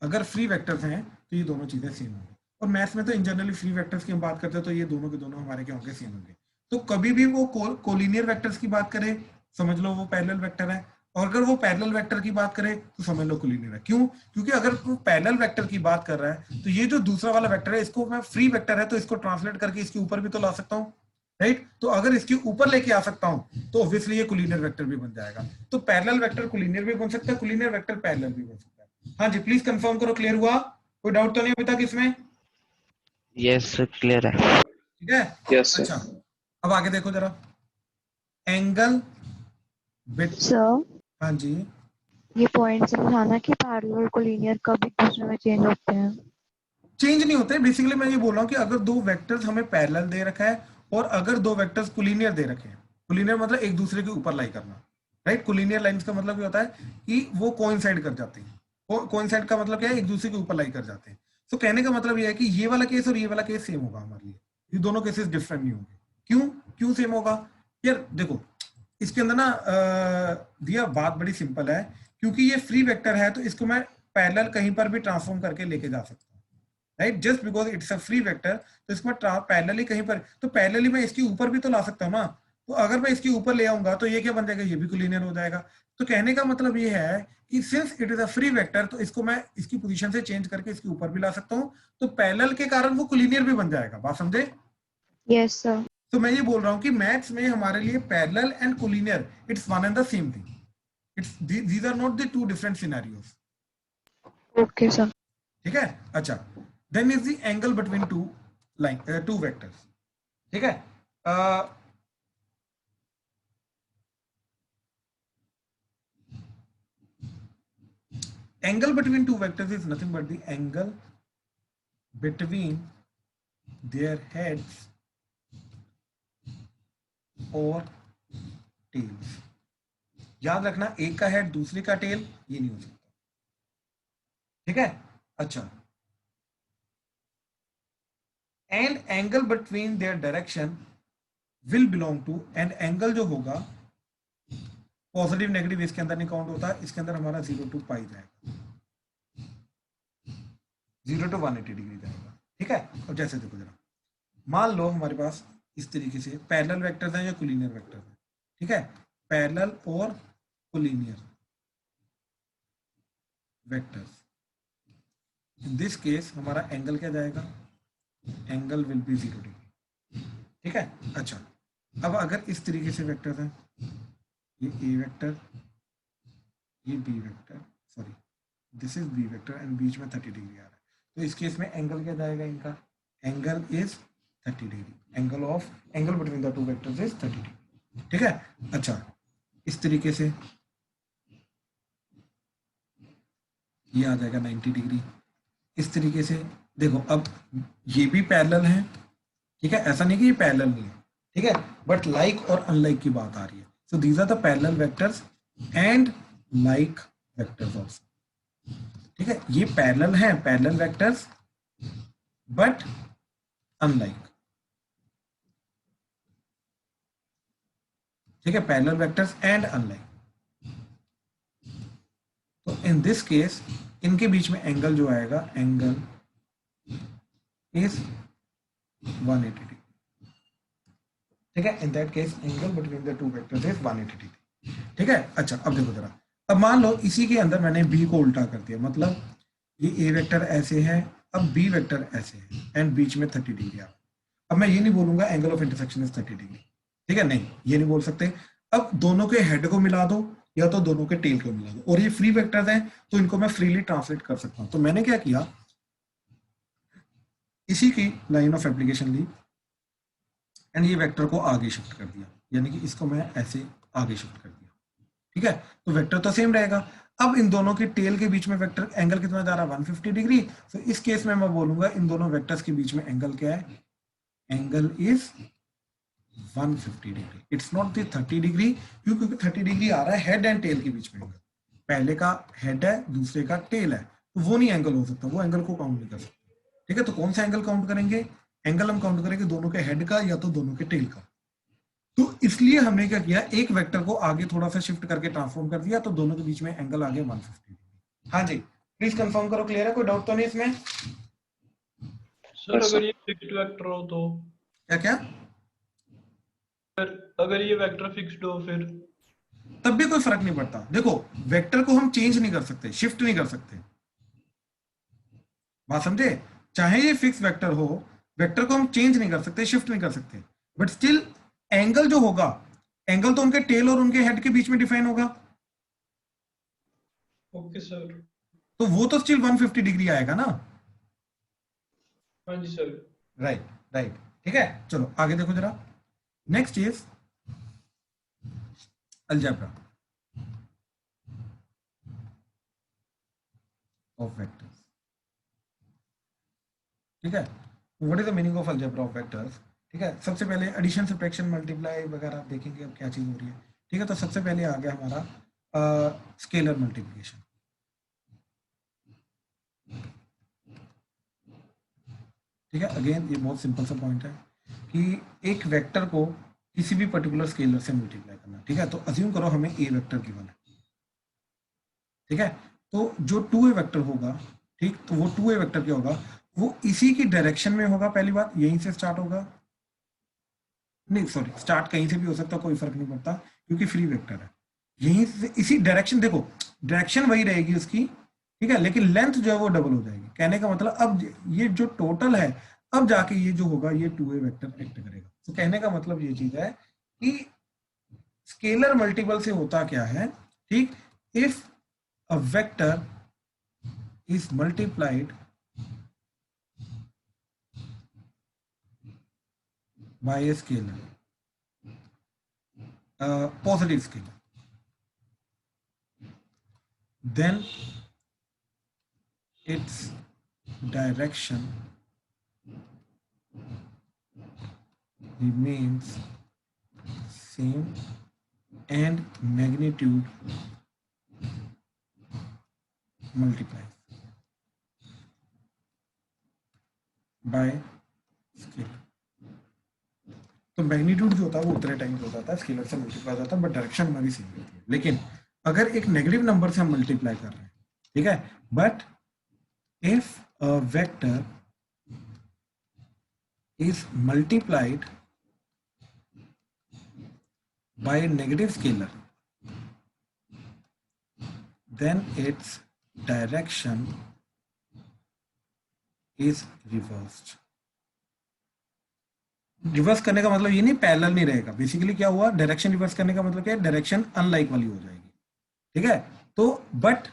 अगर फ्री वेक्टर्स हैं तो ये दोनों चीजें सेम होंगी, और मैथ्स में तो इन जनरली फ्री वेक्टर्स की हम बात करते हैं तो ये दोनों के दोनों हमारे क्या होंगे, सेम होंगे। तो कभी भी वो कोलिनियर वेक्टर्स की बात करें समझ लो वो पैरेलल वेक्टर है, और अगर वो पैरेलल वेक्टर की बात करे तो समझ लो कोलिनियर है। क्यों? क्योंकि अगर वो पैरेलल वेक्टर की बात कर रहा है तो ये जो दूसरा वाला वेक्टर है इसको मैं फ्री वेक्टर है तो इसको ट्रांसलेट करके इसके ऊपर भी तो ला सकता हूँ, राइट, तो अगर इसके ऊपर लेके आ सकता हूं तो ऑब्वियसली ये कोलिनियर वेक्टर भी बन जाएगा। तो पैरेलल वेक्टर कोलिनियर भी बन सकता है, कोलिनियर वेक्टर पैरेलल भी बन सकता है। हाँ जी, प्लीज कंफर्म करो, क्लियर हुआ? कोई डाउट तो नहीं अभी तक इसमें? यस क्लियर है। ठीक है, Yes, sir. अच्छा अब आगे देखो जरा, एंगल बिट, सर हाँ जी, ये पॉइंट समझाना कि पैरेलल को लीनियर कब एक दूसरे में चेंज होते हैं। चेंज नहीं होते, बेसिकली मैं ये बोल रहा हूँ कि अगर दो वेक्टर्स हमें पैरेलल दे रखा है और अगर दो वेक्टर्स कोलिनियर दे रखे हैं, कोलिनियर मतलब एक दूसरे के ऊपर लाई करना, राइट, कोलिनियर लाइंस का मतलब ये होता है कि वो कोइंसाइड कर जाते हैं, कोइंसाइड का मतलब क्या है, एक दूसरे के ऊपर लाई कर जाते हैं। तो कहने का मतलब ये है कि ये वाला केस और ये वाला केस सेम होगा हमारे लिए, ये दोनों केसेस डिफरेंट नहीं होंगे। क्यों सेम होगा? यार देखो, इसके अंदर ना दिया बात बड़ी सिंपल है, क्योंकि ये फ्री वेक्टर है तो इसको मैं पैरेलल कहीं पर भी ट्रांसफॉर्म करके लेके जा सकता हूँ, right, just because it's a free vector, तो इसको मैं पैरेलली कहीं पर, तो पैरेलली मैं इसके ऊपर भी तो ला सकता हूँ ना, तो अगर मैं इसके ऊपर ले आऊंगा तो ये क्या बन जाएगा, ये भी कोलिनियर हो जाएगा। तो कहने का मतलब ये है कि since it is a free vector, तो इसको मैं इसकी पोजीशन से चेंज करके इसके ऊपर भी ला सकता हूँ, तो पैरेलल के कारण वो कोलिनियर भी बन जाएगा। बात समझे? Yes, sir. तो मैं ये बोल रहा हूँ कि मैथ्स में हमारे लिए parallel and collinear it's one and the same thing, it's these are not the two different scenarios. Okay, sir. ठीक है, अच्छा, then is the angle between two line two vectors. ठीक है, angle between two vectors is nothing but the angle between their heads or tails। याद रखना, एक का head दूसरे का टेल ये नहीं हो सकता। ठीक है, अच्छा, and angle between their direction will belong to, and angle जो होगा पॉजिटिव नेगेटिव इसके अंदर नहीं काउंट होता, इसके अंदर हमारा 0 to पाई जाएगा, 0 to 180 डिग्री जाएगा। ठीक है, अब जैसे देखो जरा, मान लो हमारे पास इस तरीके से पैरेलल वेक्टर्स हैं या कोलिनियर वेक्टर्स हैं। ठीक है, पैरेलल और collinear vectors, in this case हमारा एंगल क्या जाएगा, एंगल विल बी 0 डिग्री। ठीक है, अच्छा, अब अगर इस तरीके से वेक्टर्स हैं, ये ए वेक्टर, ये B vector, sorry this is B vector and बीच में 30 डिग्री आ रहा है, तो इस केस में एंगल क्या जाएगा, इनका angle is 30 degree, angle between the two vectors is 30 degree. ठीक है, अच्छा, इस तरीके से ये आ जाएगा 90 डिग्री। इस तरीके से देखो, अब ये भी पैरेलल है। ठीक है, ऐसा नहीं कि ये पैरेलल नहीं है, ठीक है, बट लाइक और अनलाइक की बात आ रही है। So these are the parallel vectors and like vectors also. ठीक है, ये पैरेलल है, पैरेलल वेक्टर्स बट अनलाइक। ठीक है, पैरेलल वेक्टर्स एंड अनलाइक। तो इन दिस केस इनके बीच में एंगल जो आएगा, एंगल इज 180 डिग्री। ठीक है, इन that case angle between the two vectors is 180 degree. ठीक है, अच्छा, अब देखो जरा, अब मान लो इसी के अंदर मैंने बी को उल्टा कर दिया, मतलब ये ए वेक्टर ऐसे है, अब बी वेक्टर ऐसे है एंड बीच में 30 डिग्री आ। अब मैं ये नहीं बोलूंगा angle of intersection is 30 degree. ठीक है, नहीं, ये नहीं बोल सकते। अब दोनों के हेड को मिला दो या तो दोनों के टेल को मिला दो, और ये फ्री वेक्टर्स हैं तो इनको मैं फ्रीली ट्रांसलेट कर सकता हूं। तो मैंने क्या किया, इसी की लाइन ऑफ एप्लीकेशन ली एंड ये वेक्टर को आगे शिफ्ट कर दिया, यानी कि इसको मैं ऐसे आगे शिफ्ट कर दिया। ठीक है, तो वेक्टर तो सेम रहेगा। अब इन दोनों के टेल के बीच में वेक्टर एंगल कितना जा रहा है, 150 डिग्री। तो इस केस में मैं बोलूंगा इन दोनों वेक्टर्स के बीच में एंगल क्या है, angle is 150 degree, it's not the 30 degree, क्योंकि 30 डिग्री आ रहा है हेड एंड टेल के बीच में एंगल। पहले का हेड है, दूसरे का टेल है, तो वो नहीं एंगल हो सकता, वो एंगल को काउंट नहीं कर सकते। ठीक है, तो कौन सा एंगल काउंट करेंगे, एंगल हम काउंट करेंगे दोनों के हेड का या तो दोनों के टेल का। तो इसलिए हमने क्या किया, एक वेक्टर को आगे थोड़ा सा शिफ्ट करके ट्रांसफॉर्म कर दिया, तो दोनों के बीच में एंगल आ गया 150 डिग्री। हाँ जी, प्लीज कंफर्म करो, क्लियर है, कोई डाउट तो नहीं इसमें? सर अगर ये फिक्स्ड वेक्टर हो तो, क्या क्या, अगर ये वेक्टर फिक्स्ड हो फिर? तब भी कोई फर्क नहीं पड़ता। देखो, वेक्टर को हम चेंज नहीं कर सकते, शिफ्ट नहीं कर सकते, बात समझे? चाहे ये फिक्स वेक्टर हो, वेक्टर को हम चेंज नहीं कर सकते, शिफ्ट नहीं कर सकते, बट स्टिल एंगल जो होगा, एंगल तो उनके टेल और उनके हेड के बीच में डिफाइन होगा। Okay sir. तो वो तो स्टिल 150 डिग्री आएगा ना। हाँ जी सर। राइट राइट, ठीक है, चलो आगे देखो जरा। Next is algebra of vectors. ठीक है, what is the meaning of algebra of vectors? ठीक है, सबसे पहले एडिशन, सब्ट्रैक्शन, मल्टीप्लाई वगैरह देखेंगे अब क्या चीज हो रही है। ठीक है, तो सबसे पहले आ गया हमारा स्केलर मल्टीप्लिकेशन। ठीक है, अगेन ये बहुत सिंपल सा पॉइंट है कि एक वेक्टर को किसी भी पर्टिकुलर स्केलर से मल्टीप्लाई करना, ठीक है। तो अज्यूम करो हमें ए वेक्टर गिवन है, ठीक है। तो जो 2a वेक्टर होगा, ठीक, तो वो 2a वेक्टर क्या होगा, वो इसी की डायरेक्शन में होगा, पहली बात यहीं से स्टार्ट होगा, नहीं सॉरी स्टार्ट कहीं से भी हो सकता, कोई फर्क नहीं पड़ता क्योंकि फ्री वेक्टर है, यहीं से इसी डायरेक्शन, देखो डायरेक्शन वही रहेगी उसकी, ठीक है, लेकिन लेंथ जो है वो डबल हो जाएगी। कहने का मतलब अब ये जो टोटल है, अब जाके ये जो होगा ये 2a वेक्टर एक्ट करेगा। तो कहने का मतलब ये चीज है कि स्केलर मल्टीपल से होता क्या है, ठीक, if a vector is multiplied by a scalar, positive scalar, then its direction remains same and magnitude multiplies by scalar। तो मैग्नीट्यूड जो होता है वो उतने टाइम हो जाता है, स्केलर से मल्टीप्लाई हो जाता है, बट डायरेक्शन हमारी सेम रहती है। लेकिन अगर एक नेगेटिव नंबर से हम मल्टीप्लाई कर रहे हैं, ठीक है, but if a vector is multiplied by negative scalar, then its direction is reversed. Reverse करने का मतलब ये नहीं पैरेलल नहीं रहेगा, बेसिकली क्या हुआ, डायरेक्शन रिवर्स करने का मतलब क्या है, डायरेक्शन अनलाइक वाली हो जाएगी, ठीक है। तो but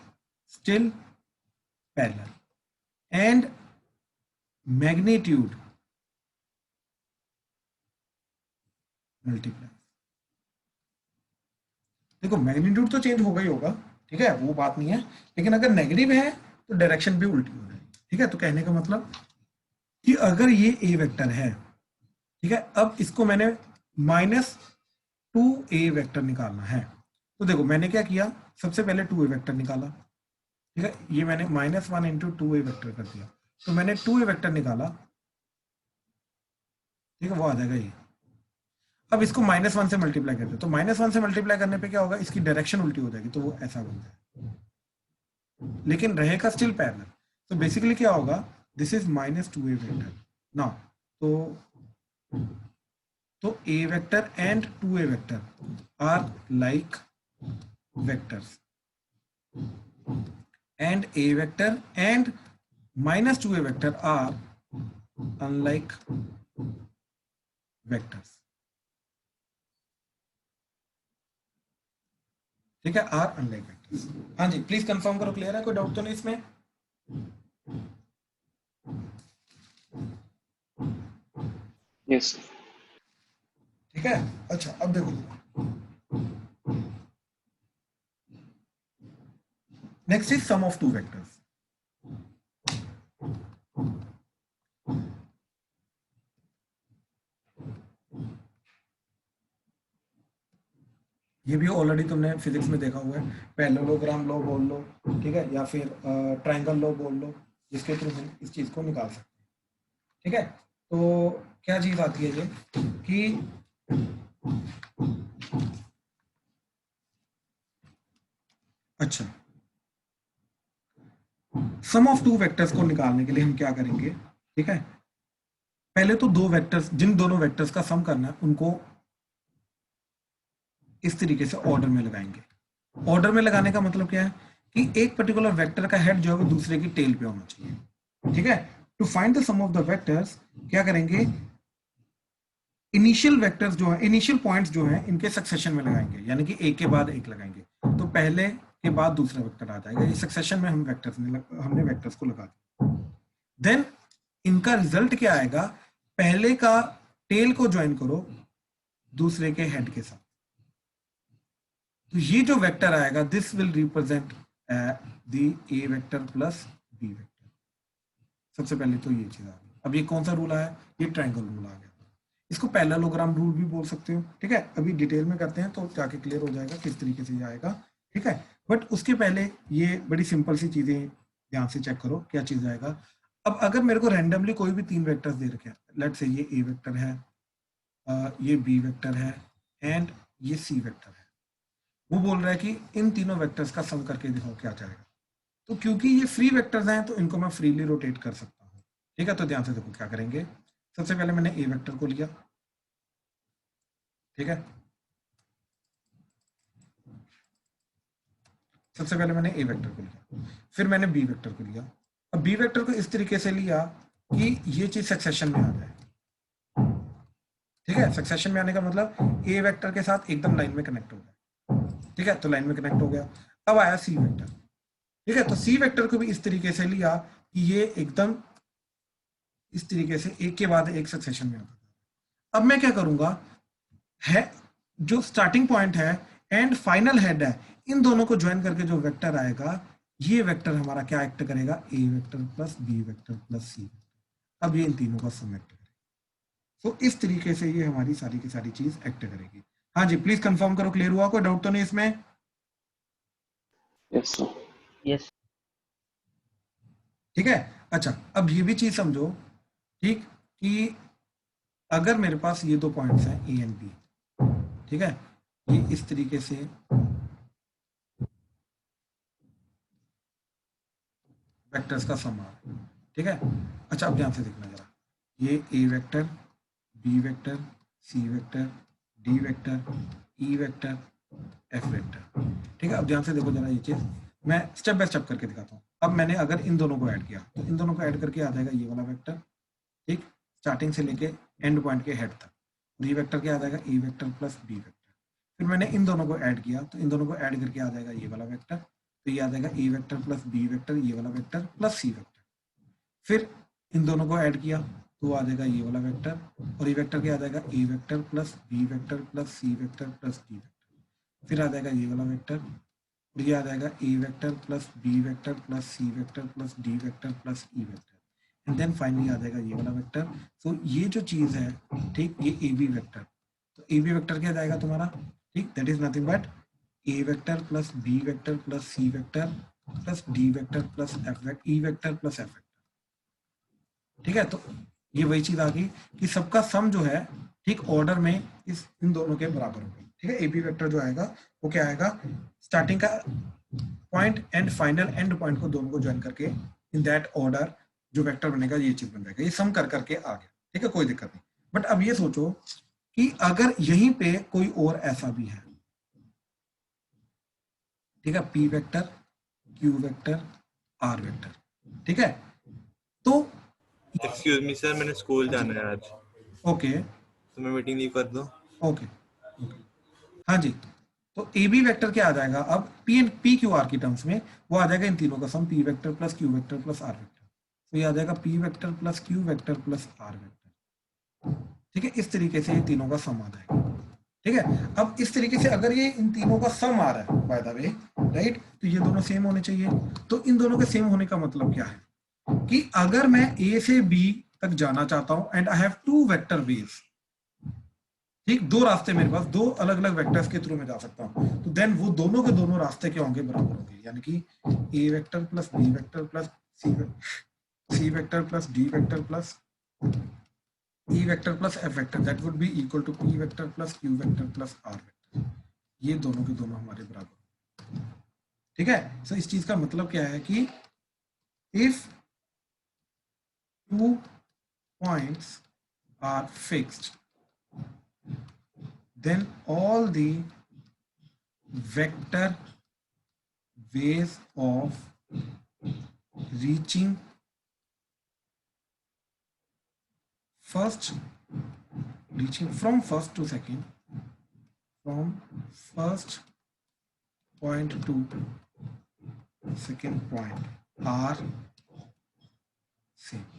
still parallel and magnitude multiply. देखो मैग्नीट्यूड तो चेंज होगा ही होगा, ठीक है, वो बात नहीं है, लेकिन अगर नेगेटिव है तो डायरेक्शन भी उल्टी हो जाएगी, ठीक है। तो कहने का मतलब कि अगर ये ए वेक्टर है, ठीक है, अब इसको मैंने -2a वेक्टर निकालना है, तो देखो मैंने क्या किया, सबसे पहले 2a वेक्टर निकाला, ठीक है, ये मैंने -1 × 2a वेक्टर कर दिया, तो मैंने 2a वेक्टर निकाला, ठीक है, वो आ जाएगा ये। अब इसको -1 से मल्टीप्लाई करते हैं, तो -1 से मल्टीप्लाई करने पे क्या होगा, इसकी डायरेक्शन उल्टी हो जाएगी, तो वो ऐसा बन जाएगा, लेकिन रहेगा स्टिल पैरेलल। तो बेसिकली क्या होगा, this is -2a vector now, तो a vector and 2a vector are like vectors and a vector and -2a vector are unlike vectors, ठीक है, आर अनलाइक वेक्टर्स। हाँ जी प्लीज कंफर्म करो, क्लियर है, कोई डाउट तो नहीं इसमें? Yes. ठीक है, अच्छा अब देखो next is sum of two vectors. ये भी ऑलरेडी तुमने फिजिक्स में देखा हुआ है, पैरेललोग्राम लॉ बोल लो, ठीक है, या फिर ट्रायंगल लॉ बोल लो, जिसके थ्रू हम इस चीज को निकाल सकते हैं, ठीक है। तो क्या चीज आती है ये कि अच्छा सम ऑफ टू वेक्टर्स को निकालने के लिए हम क्या करेंगे, ठीक है, पहले तो दो वेक्टर्स, जिन दोनों वेक्टर्स का सम करना है उनको इस तरीके से ऑर्डर में लगाएंगे। ऑर्डर में लगाने का मतलब क्या है कि एक पर्टिकुलर वेक्टर का हेड जो है वो दूसरे की टेल पे होना चाहिए, ठीक है। To find the sum of the vectors क्या करेंगे, इनिशियल वेक्टर्स जो है, इनिशियल पॉइंट्स जो हैं इनके सक्सेशन में लगाएंगे, यानी कि एक के बाद एक लगाएंगे, तो पहले के बाद दूसरा वेक्टर आ जाएगा, ये सक्सेशन में हम हमने वेक्टर्स को लगा दिया। देन इनका रिजल्ट क्या आएगा, पहले का टेल को ज्वाइन करो दूसरे के हेड के साथ, तो ये जो वेक्टर आएगा this will represent the a vector plus B vector. सबसे पहले तो ये चीज आ गई। अब ये कौन सा रूल आया, ये ट्रायंगल रूल आ गया, इसको पैरेललोग्राम रूल भी बोल सकते हो, ठीक है। अभी डिटेल में करते हैं तो जाके क्लियर हो जाएगा किस तरीके से ये आएगा, ठीक है। बट उसके पहले ये बड़ी सिंपल सी चीजें ध्यान से चेक करो, क्या चीज आएगा। अब अगर मेरे को रैंडमली कोई भी तीन वेक्टर्स दे रखे हैं, लेट्स से ये ए वेक्टर है, ये बी वेक्टर है एंड ये सी वेक्टर है। वो बोल रहा है कि इन तीनों वेक्टर्स का सम करके दिखाओ क्या जाएगा। तो क्योंकि ये फ्री वेक्टर्स हैं तो इनको मैं फ्रीली रोटेट कर सकता हूँ। ठीक है, तो ध्यान से देखो क्या करेंगे। सबसे पहले मैंने ए वेक्टर को लिया, ठीक है, सबसे पहले मैंने ए वेक्टर को लिया, फिर मैंने बी वेक्टर को लिया। अब बी वेक्टर को इस तरीके से लिया कि ये चीज सक्सेशन में आ जाए। ठीक है, सक्सेशन में आने का मतलब ए वेक्टर के साथ एकदम लाइन में कनेक्ट हो गया। ठीक है, तो लाइन में कनेक्ट हो गया। अब आया सी वेक्टर। ठीक है, तो सी वेक्टर को भी इस तरीके से लिया कि ये एकदम इस तरीके से एक के बाद एक सक्सेशन में आता था। अब मैं क्या करूंगा, है जो स्टार्टिंग पॉइंट है एंड फाइनल हेड है, इन दोनों को ज्वाइन करके जो वेक्टर आएगा, ये वेक्टर हमारा क्या एक्ट करेगा, A vector plus B vector plus C vector. अब ये इन तीनों का सम एक्ट करेगा। तो इस तरीके से ये हमारी सारी की सारी चीज एक्ट करेगी। हाँ जी, प्लीज कंफर्म करो, क्लियर हुआ, कोई डाउट तो नहीं इसमें? Yes, sir. Yes. ठीक है, अच्छा अब ये भी चीज समझो, ठीक, कि अगर मेरे पास ये दो पॉइंट्स हैं ए एंड बी, ठीक है, ये इस तरीके से वेक्टर्स का सम आ रहा है। ठीक है, अच्छा अब ध्यान से देखना जरा, ये A vector, B vector, C vector, D vector, E vector, F vector. ठीक है, अब ध्यान से देखो जरा ये चीज, मैं स्टेप बाय स्टेप करके दिखाता हूँ। अब मैंने अगर इन दोनों को ऐड किया तो इन दोनों को ऐड करके आ जाएगा ये वाला वेक्टर, ठीक, स्टार्टिंग से लेके एंड पॉइंट के हेड तक। और ये वेक्टर क्या आ जाएगा, A vector plus B vector. फिर मैंने इन दोनों को ऐड किया तो इन दोनों को ऐड करके आ जाएगा ये वाला वेक्टर, तो ये आ जाएगा A vector plus B vector, ये वाला वेक्टर प्लस सी वेक्टर। फिर इन दोनों को ऐड किया तो आ जाएगा ये वाला वेक्टर, और ये वेक्टर क्या आ जाएगा, A vector plus B vector plus C vector plus D vector. फिर आ जाएगा ये वाला वेक्टर, और ये आ जाएगा A vector plus B vector plus C vector plus D vector plus E vector, and then finally आ जाएगा ये वाला वेक्टर। तो ये जो चीज है, ठीक, ये ए बी वेक्टर, तो ए बी वेक्टर क्या जाएगा तुम्हारा, ठीक, that is nothing but a vector plus B vector plus C vector plus D vector plus F vector, E vector plus F vector. ठीक है, तो ये वही चीज आ गई कि सबका सम जो है, ठीक, ऑर्डर में इस इन दोनों के बराबर होगा। ठीक है, ए बी वेक्टर जो आएगा वो क्या आएगा, स्टार्टिंग का point and final and point को दोनों को ज्वाइन करके इन दैट ऑर्डर जो वेक्टर बनेगा ये चीज बन जाएगा। ये सम कर करके आ गया। ठीक है, कोई दिक्कत नहीं। बट अब ये सोचो कि अगर यहीं पे कोई और ऐसा भी है, ठीक है, p vector, q vector, r vector, ठीक है, तो एक्सक्यूज मी सर, मैंने स्कूल जाना है आज, ओके तो मैं मीटिंग लीव कर दूं? ओके ओके, हाँ जी, तो ए बी वेक्टर क्या आ जाएगा अब, P and P Q R की टर्म्स में वो आ जाएगा इन तीनों का sum, P vector plus Q vector plus R vector. तो ये आ जाएगा P vector plus Q vector plus R vector. ठीक है, इस तरीके से ये तीनों का सम आ जाएगा। ठीक है, अब इस तरीके से अगर ये इन तीनों का सम आ रहा है बाय द वे, राइट, तो ये दोनों सेम होने चाहिए। तो इन दोनों के सेम होने का मतलब क्या है कि अगर मैं ए से बी तक जाना चाहता हूं and I have two vector ways, ठीक, दो रास्ते मेरे पास, दो अलग अलग वेक्टर्स के थ्रू मैं जा सकता हूं, तो देन वो दोनों के दोनों रास्ते क्या होंगे, बराबर होंगे। यानी कि A vector plus B vector plus C vector plus D vector plus E vector plus F vector, that would be equal to P vector plus Q vector plus R vector. ये दोनों के दोनों हमारे बराबर। ठीक है, सो इस चीज का मतलब क्या है कि if two points are fixed, then all the vector ways of reaching from first to second, from first point to second point are same.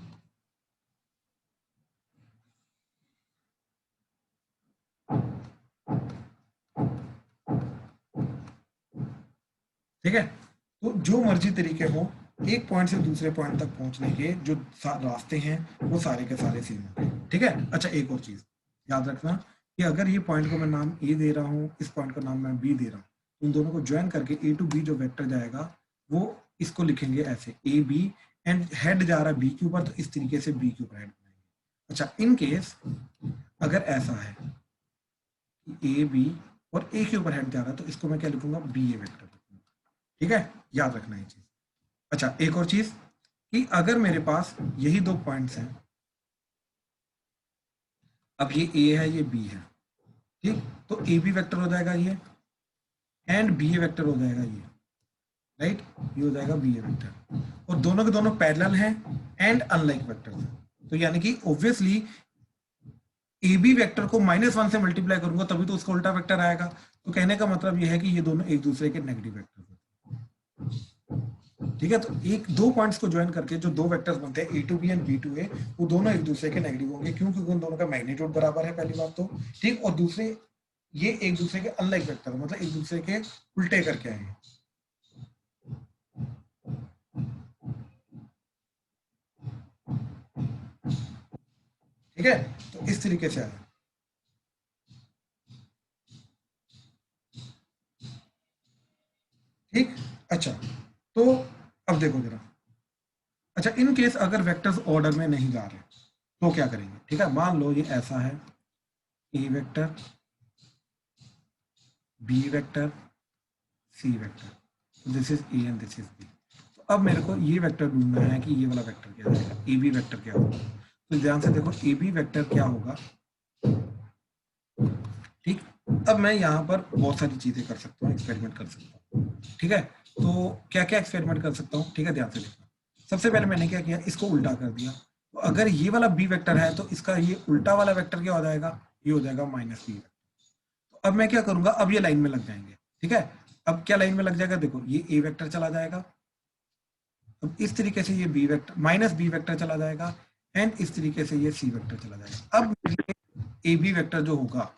ठीक है, तो जो मर्जी तरीके हो, एक पॉइंट से दूसरे पॉइंट तक पहुंचने के जो रास्ते हैं वो सारे के सारे सेम होंगे। ठीक है, अच्छा एक और चीज याद रखना कि अगर ये पॉइंट को मैं नाम ए दे रहा हूँ, इस पॉइंट का नाम मैं बी दे रहा हूँ, इन दोनों को ज्वाइन करके ए टू बी जो वेक्टर जाएगा वो इसको लिखेंगे ऐसे, ए बी, एंड हेड जा रहा है बी के ऊपर, तो इस तरीके से बी के ऊपर हेड बनाएंगे। अच्छा, इन केस अगर ऐसा है कि ए बी और ए के ऊपर हेड जा रहा है तो इसको मैं क्या लिखूंगा, बी ए वेक्टर लिखूंगा। ठीक है, याद रखना ये चीज। अच्छा, एक और चीज कि अगर मेरे पास यही दो पॉइंट्स हैं, अब ये ए है ये बी है, ठीक, तो ए बी वेक्टर हो जाएगा ये एंड बी ए वेक्टर हो जाएगा ये, राइट, ये हो जाएगा बी ए वेक्टर, और दोनों के दोनों पैरेलल हैं एंड अनलाइक वेक्टर्स हैं। तो यानी कि ऑब्वियसली ए बी वेक्टर को -1 से मल्टीप्लाई करूंगा तभी तो उसका उल्टा वेक्टर आएगा। तो कहने का मतलब यह है कि ये दोनों एक दूसरे के नेगेटिव वेक्टर हैं। ठीक है, तो एक दो पॉइंट्स को ज्वाइन करके जो दो वेक्टर्स बनते हैं A2B एंड B2A, वो दोनों एक दूसरे के नेगेटिव होंगे, क्योंकि उन दोनों का मैग्नीट्यूड बराबर है, पहली बात तो, ठीक, और दूसरे ये एक दूसरे के अनलाइक वेक्टर, मतलब एक दूसरे के उल्टे करके आएंगे। ठीक है, तो इस तरीके से आया। ठीक, अच्छा, तो अब देखो जरा, अच्छा, इन केस अगर वेक्टर्स ऑर्डर में नहीं जा रहे तो क्या करेंगे। ठीक है, मान लो ये ऐसा है, A vector, B vector, C vector, this is A and this is B. तो अब मेरे को ये वेक्टर ढूंढना है कि ये वाला वेक्टर क्या है, ए बी वेक्टर क्या होगा। तो ध्यान से देखो, ए बी वेक्टर क्या होगा। ठीक, अब मैं यहाँ पर बहुत सारी चीजें कर सकता हूँ, एक्सपेरिमेंट कर सकता हूँ। ठीक है, तो क्या क्या एक्सपेरिमेंट कर सकता हूँ। ठीक है, ध्यान से देखना। सबसे पहले मैंने क्या किया, इसको उल्टा कर दिया। तो अगर ये वाला बी वेक्टर है तो इसका ये उल्टा वाला वेक्टर क्या हो जाएगा, ये हो जाएगा -b वेक्टर। तो अब मैं क्या करूंगा, अब ये लाइन में लग जाएंगे। ठीक है, अब क्या लाइन में लग जाएगा, देखो ये ए वेक्टर चला जाएगा, अब इस तरीके से ये बी वेक्टर -b वेक्टर चला जाएगा, एंड इस तरीके से ये सी वेक्टर चला जाएगा। अब ए बी वेक्टर जो होगा,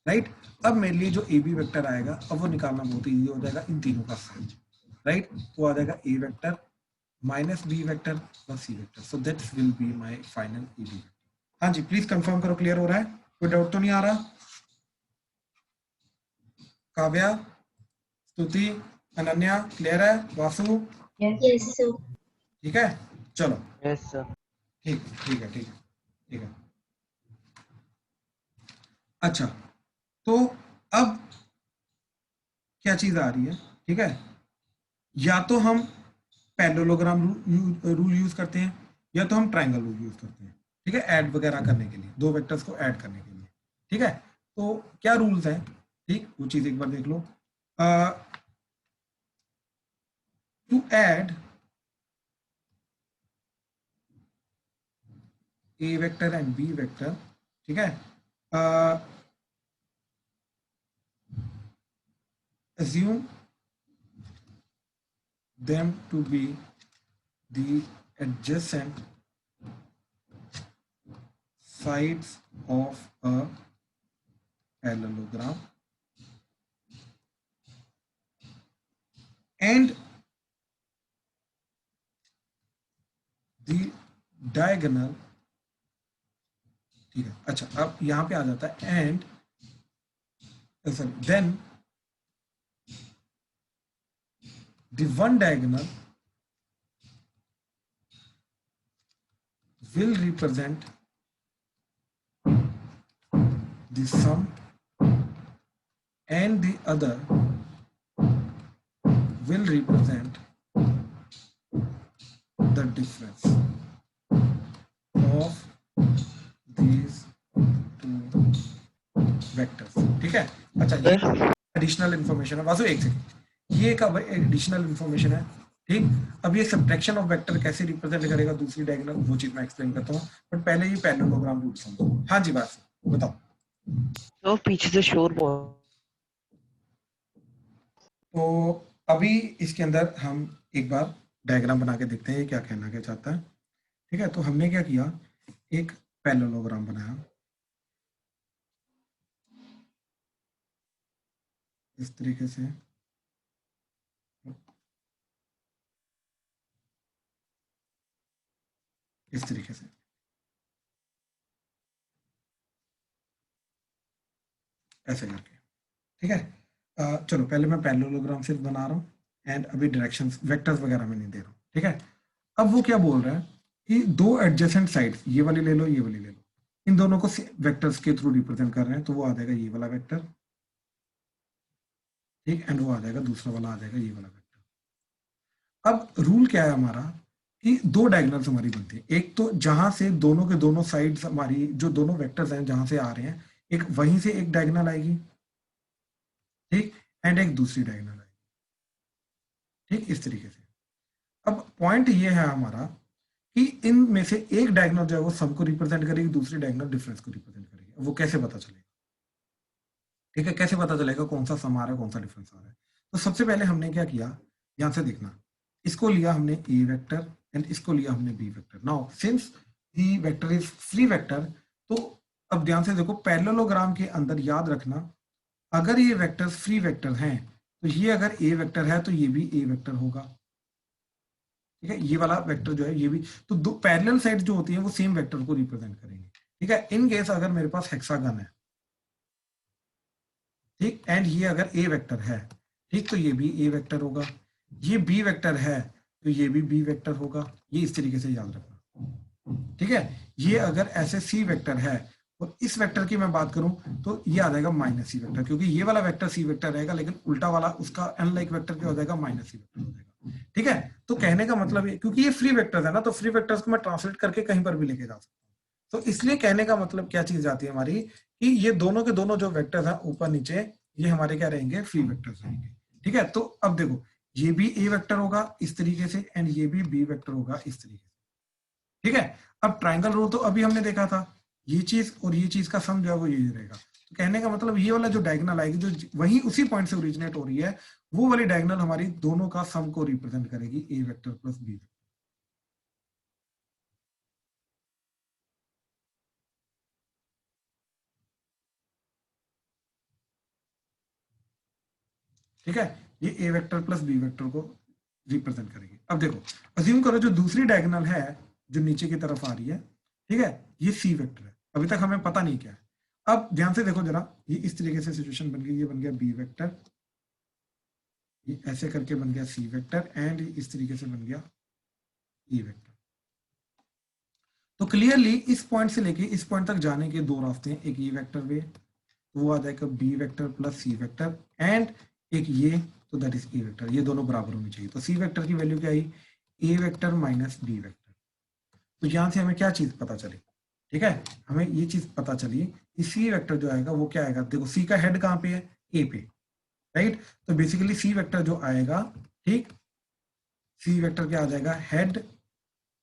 राइट, अब मेरे लिए जो ए बी वेक्टर आएगा, अब वो निकालना बहुत ईजी हो जाएगा इन तीनों का सम, राइट। तो आ जाएगा A vector -b vector plus C vector, so that will be my final A B vector. हाँ जी, प्लीज कंफर्म करो, क्लियर हो रहा है, कोई डाउट तो नहीं आ रहा। काव्या, स्तुति, अनन्या, क्लियर है, वासु, Yes, sir. ठीक है, चलो, यस सर। ठीक ठीक है, ठीक है, ठीक है। अच्छा, तो अब क्या चीज आ रही है, ठीक है, या तो हम पैरेललोग्राम रूल यूज करते हैं या तो हम ट्रायंगल रूल यूज करते हैं। ठीक है, ऐड वगैरह करने के लिए, दो वेक्टर्स को ऐड करने के लिए। ठीक है, तो क्या रूल्स हैं, ठीक, वो चीज एक बार देख लो। To add A vector and B vector, ठीक है, assume them to be the adjacent sides of a parallelogram and the diagonal। ठीक है, अच्छा, अब यहां पे आ जाता है and then the one diagonal will represent the sum and the other will represent the difference of these two vectors। ठीक है, अच्छा, ये एडिशनल इंफॉर्मेशन है वासु, एक सेकंड, ये एक एडिशनल इंफॉर्मेशन है। ठीक, अब ये सब्ट्रैक्शन ऑफ वेक्टर कैसे रिप्रेजेंट करेगा दूसरी डायगोनल, वो चीज मैं एक्सप्लेन करता हूँ, बट पहले ये पैरेललोग्राम रूल समझो। हाँ जी, बात बताओ। तो पीछे से शोर बहुत। तो अभी इसके अंदर हम एक बार डायग्राम बना के देखते हैं ये क्या कहना क्या चाहता है। ठीक है, तो हमने क्या किया, एक पैरेललोग्राम बनाया इस तरीके से, इस तरीके से, ऐसे करके। ठीक है, चलो पहले मैं पैरेललोग्राम सिर्फ बना रहा हूँ एंड अभी डायरेक्शंस वेक्टर्स वगैरह में नहीं दे रहा हूँ। ठीक है, अब वो क्या बोल रहा है कि दो एडजेसेंट साइड्स, ये वाली ले लो, ये वाली ले लो, इन दोनों को वेक्टर्स के थ्रू रिप्रेजेंट कर रहे हैं, तो वो आ जाएगा ये वाला वेक्टर, ठीक, एंड वो आ जाएगा दूसरा वाला, आ जाएगा ये वाला वेक्टर। अब रूल क्या है हमारा कि दो डायगोनल्स हमारी बनती है, एक तो जहां से दोनों के दोनों साइड्स हमारी जो दोनों वेक्टर्स हैं जहां से आ रहे हैं, एक वहीं से एक डायगोनल आएगी, ठीक, एंड एक दूसरी डायगोनल आएगी, ठीक, इस तरीके से। अब पॉइंट ये है हमारा कि इनमें से एक डायगोनल जो है वो सम को रिप्रेजेंट करेगी, दूसरी डायगोनल डिफरेंस को रिप्रेजेंट करेगी। वो कैसे पता चलेगा, ठीक है, कैसे पता चलेगा कौन सा सम आ रहा है कौन सा डिफरेंस आ रहा है? तो सबसे पहले हमने क्या किया, यहां से देखना, इसको लिया हमने ए वेक्टर एंड इसको लिया हमने b vector. Now since the vector is free vector, तो अब ध्यान से देखो, पैरेललोग्राम के अंदर याद रखना, अगर ये वेक्टर्स फ्री वेक्टर हैं तो ये अगर ए वेक्टर है तो ये भी ए वेक्टर होगा, ठीक है, ये वाला वेक्टर जो है ये भी, तो दो पैरेलल साइड जो होती है वो सेम वेक्टर को रिप्रेजेंट करेंगे, ठीक है। इन केस अगर मेरे पास हेक्सागन है, ठीक, एंड ये अगर ए वेक्टर है, ठीक, तो ये भी ए वेक्टर होगा, ये बी वेक्टर है तो ये भी बी वेक्टर होगा, ये इस तरीके से याद रखना, ठीक है। ये अगर ऐसे सी वेक्टर है और इस वेक्टर की मैं बात करूं तो ये आ जाएगा माइनस सी वेक्टर, क्योंकि ये वाला वेक्टर सी वेक्टर रहेगा लेकिन उल्टा वाला उसका अनलाइक वेक्टर क्या हो जाएगा, माइनस सी वेक्टर हो जाएगा, ठीक है। तो कहने का मतलब ये, क्योंकि ये फ्री वेक्टर्स है ना, तो फ्री वेक्टर्स को मैं ट्रांसलेट करके कहीं पर भी लेके जा सकता हूँ, तो इसलिए कहने का मतलब क्या चीज आती है हमारी कि ये दोनों के दोनों जो वेक्टर्स हैं ऊपर नीचे, ये हमारे क्या रहेंगे, फ्री वेक्टर्स रहेंगे, ठीक है। तो अब देखो, ये भी ए वेक्टर होगा इस तरीके से एंड ये भी बी वेक्टर होगा इस तरीके से, ठीक है। अब ट्राइंगल रूल तो अभी हमने देखा था, ये चीज और ये चीज का सम जो है वो यही रहेगा, तो कहने का मतलब ये वाला जो डायगोनल आएगी जो वही उसी पॉइंट से ओरिजिनेट हो रही है, वो वाली डायगोनल हमारी दोनों का सम को रिप्रेजेंट करेगी, ए वेक्टर प्लस बी वेक्टर। ठीक है, ये A vector plus B vector को रिप्रेजेंट करेगी। अब देखो, अज्यूम करो जो दूसरी डायगोनल है जो नीचे की तरफ आ रही है, ठीक है, ये सी वेक्टर है, अभी तक हमें पता नहीं क्या है। अब ध्यान से देखो जरा, ये इस तरीके से सिचुएशन बन गई, ये बन गया बी वेक्टर, ये ऐसे करके बन गया सी वेक्टर एंड इस तरीके से बन गया ई वेक्टर। तो क्लियरली इस पॉइंट से लेके इस पॉइंट तक जाने के दो रास्ते हैं, एक ई वेक्टर वे, तो वो आ जाएगा b vector plus C vector, and एक ये, तो दैट इज ए वेक्टर, ये दोनों बराबर होनी चाहिए। तो सी वेक्टर की वैल्यू क्या आई, ए वेक्टर माइनस बी वेक्टर। तो यहां से हमें क्या चीज पता चली, ठीक है, हमें ये चीज पता चली कि सी वेक्टर जो आएगा वो क्या आएगा, देखो सी का हेड कहां पे है, ए पे, राइट। तो बेसिकली सी वेक्टर जो आएगा, ठीक, सी वेक्टर क्या आ जाएगा, हेड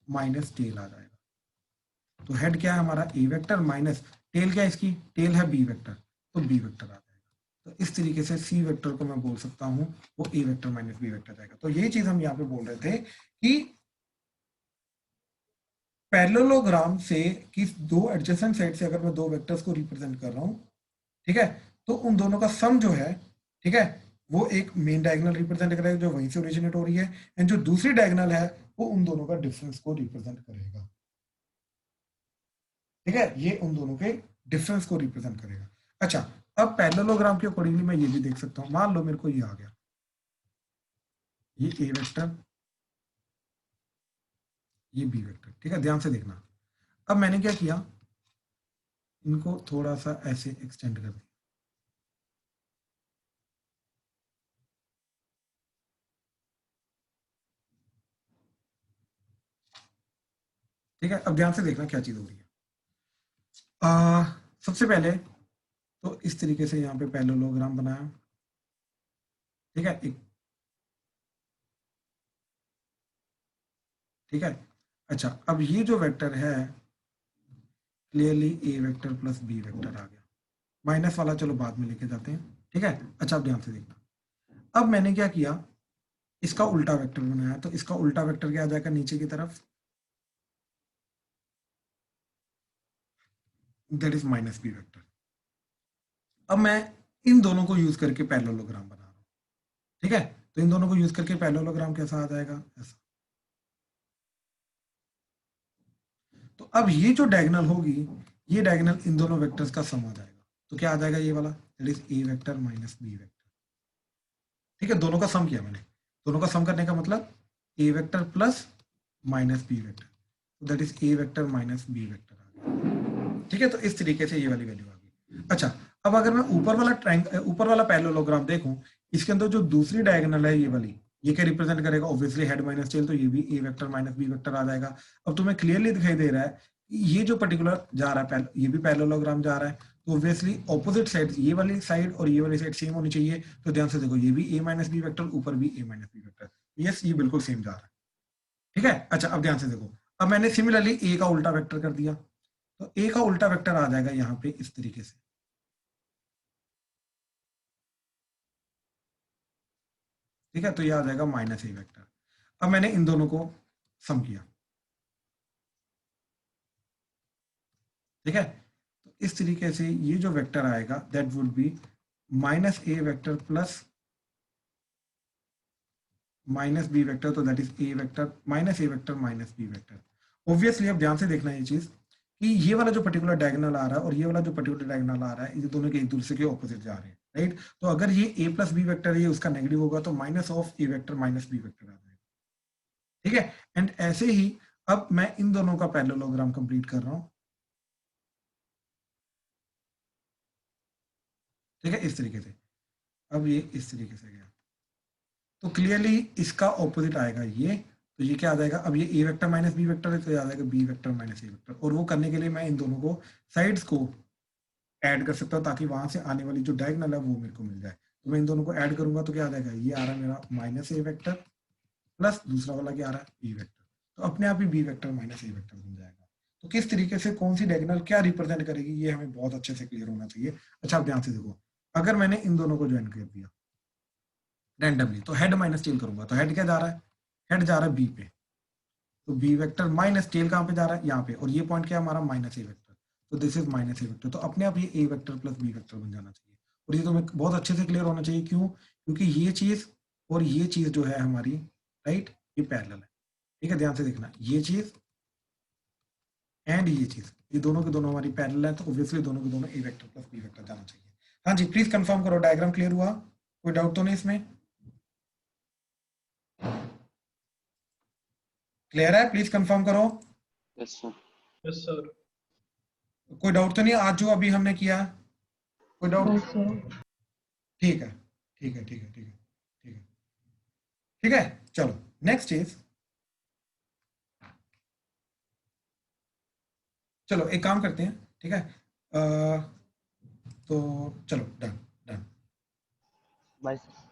माइनस टेल आ जाएगा। तो हेड क्या है हमारा, ए वेक्टर, माइनस टेल क्या है इसकी, टेल है बी वेक्टर, तो बी वेक्टर आ जाएगा। तो इस तरीके से सी वेक्टर को मैं बोल सकता हूं वो ए वेक्टर माइनस बी वेक्टर जाएगा। तो यही चीज हम यहाँ पे बोल रहे थे कि पैरेललोग्राम से कि दो एडजेसेंट साइड से अगर मैं दो वेक्टर्स को रिप्रेजेंट कर रहा हूं, ठीक है, तो उन दोनों का सम जो है, ठीक है, वो एक मेन डायगोनल रिप्रेजेंट करेगा जो वहीं से ओरिजिनेट हो रही है, एंड जो दूसरी डायगोनल है वो उन दोनों का डिफरेंस को रिप्रेजेंट करेगा, ठीक है, ये उन दोनों के डिफरेंस को रिप्रेजेंट करेगा। अच्छा, अब पैरेललोग्राम के अकॉर्डिंगली मैं ये भी देख सकता हूं, मान लो मेरे को ये आ गया, ये ए वेक्टर, ये बी वेक्टर, ठीक है, ध्यान से देखना। अब मैंने क्या किया, इनको थोड़ा सा ऐसे एक्सटेंड कर दिया, ठीक है। अब ध्यान से देखना क्या चीज हो रही है। सबसे पहले तो इस तरीके से यहाँ पे पैरेललोग्राम बनाया, ठीक है, एक, ठीक है। अच्छा, अब ये जो वेक्टर है क्लियरली ए वेक्टर प्लस बी वेक्टर आ गया, माइनस वाला चलो बाद में लेके जाते हैं, ठीक है। अच्छा, अब ध्यान से देखना, अब मैंने क्या किया, इसका उल्टा वेक्टर बनाया, तो इसका उल्टा वेक्टर क्या आ जाएगा नीचे की तरफ, that is minus B vector. अब मैं इन दोनों को यूज करके पैरेललोग्राम बना रहा हूं, ठीक है। तो इन दोनों को यूज करके पैरेललोग्राम कैसा आ जाएगा, ऐसा। तो अब ये जो डायगोनल होगी, ये डायगोनल इन दोनों वेक्टर्स का सम आ जाएगा, तो क्या आ जाएगा ये वाला, that is A vector minus B vector, ठीक है। दोनों का सम किया मैंने, दोनों का सम करने का मतलब A vector plus minus B vector, तो that is A vector minus B vector आ गया। ठीक है, तो इस तरीके से ये वाली वैल्यू आ गई। अच्छा, अब अगर मैं ऊपर वाला पैरेललोग्राम देखूं, इसके अंदर जो दूसरी डायगोनल है ये वाली, ये क्या रिप्रेजेंट करेगा? ऑब्वियसली हेड माइनस टेल, तो ये भी ए वेक्टर माइनस बी वेक्टर आ जाएगा। अब तुम्हें क्लियरली दिखाई दे रहा है ये जो पर्टिकुलर जा रहा है, ये भी पैरेललोग्राम जा रहा है, तो ऑब्वियसली ऑपोजिट साइड, ये वाली साइड और ये वाली साइड सेम होनी चाहिए। तो ध्यान से देखो, ये भी ए माइनस बी वेक्टर, ऊपर भी ए माइनस बी वेक्टर, यस, ये बिल्कुल सेम जा रहा है। ठीक है, अच्छा अब ध्यान से देखो, अब मैंने सिमिलरली ए का उल्टा वेक्टर कर दिया, तो ए का उल्टा वेक्टर आ जाएगा यहाँ पे इस तरीके से। ठीक है, तो ये आ जाएगा माइनस ए वेक्टर। अब मैंने इन दोनों को सम किया। ठीक है, तो इस तरीके से ये जो वेक्टर आएगा that would be minus A vector plus minus B vector, तो that is A vector minus A vector minus B vector. Obviously अब ध्यान से देखना ये चीज कि ये वाला जो पर्टिकुलर डायगोनल आ रहा है और ये वाला जो पर्टिकुलर डायगोनल आ रहा है, ये दोनों के एक दूसरे के ऑपोजिट जा रहे हैं, राइट? तो अगर ये ए प्लस बी वेक्टर है, उसका नेगेटिव होगा, तो minus of A vector minus B vector आ जाएगा। ठीक है, एंड ऐसे ही अब मैं इन दोनों का पैरेललोग्राम कंप्लीट कर रहा हूं। ठीक है, इस तरीके से, अब ये इस तरीके से गया, तो क्लियरली इसका ऑपोजिट आएगा ये, तो ये क्या आ जाएगा? अब ये A vector minus B vector है, तो ये आ जाएगा बी वेक्टर माइनस ए वेक्टर। और वो करने के लिए मैं इन दोनों को साइड्स को ऐड कर सकता हूँ, ताकि वहां से आने वाली जो डायगोनल है वो मेरे को मिल जाए। तो मैं इन दोनों को ऐड करूंगा तो क्या आ जाएगा? ये आ रहा है मेरा माइनस ए वेक्टर प्लस दूसरा वाला क्या आ रहा है? B vector. तो अपने आप ही बी वेक्टर माइनस ए वेक्टर बन जाएगा। तो किस तरीके से कौन सी डायगोनल क्या रिप्रेजेंट करेगी, ये हमें बहुत अच्छे से क्लियर होना चाहिए। अच्छा, आप ध्यान से देखो, अगर मैंने इन दोनों को ज्वाइन कर दिया रैंडमली, तो हेड माइनस टेल करूंगा, तो हेड क्या जा रहा है? हेड जा रहा है बी पे, तो बी वेक्टर माइनस टेल कहाँ पे जा रहा है? यहाँ पे, और ये पॉइंट क्या है हमारा? माइनस ए वेक्टर, तो this is minus A vector. तो अपने आप ये A vector plus B vector बन जाना चाहिए। और ये तो मैं बहुत अच्छे से क्लियर होना चाहिए, क्यों? क्योंकि ये चीज और ये चीज जो है हमारी, राइट, ये पैरेलल है। ठीक है, ध्यान से देखना, ये चीज एंड ये चीज, ये दोनों के दोनों हमारी पैरेलल है, तो ऑब्वियसली दोनों के दोनों ए वेक्टर प्लस बी वेक्टर जाना चाहिए। हाँ जी, प्लीज कंफर्म करो, डायग्राम क्लियर हुआ? कोई डाउट तो नहीं इसमें? क्लियर है? प्लीज कंफर्म करो। Yes, sir. Yes sir. कोई डाउट तो नहीं आज जो अभी हमने किया? कोई डाउट? Yes sir. ठीक है, ठीक है, ठीक है, ठीक है, ठीक है, ठीक है। चलो नेक्स्ट इज, चलो एक काम करते हैं, ठीक है, तो चलो डन डन। Bye sir.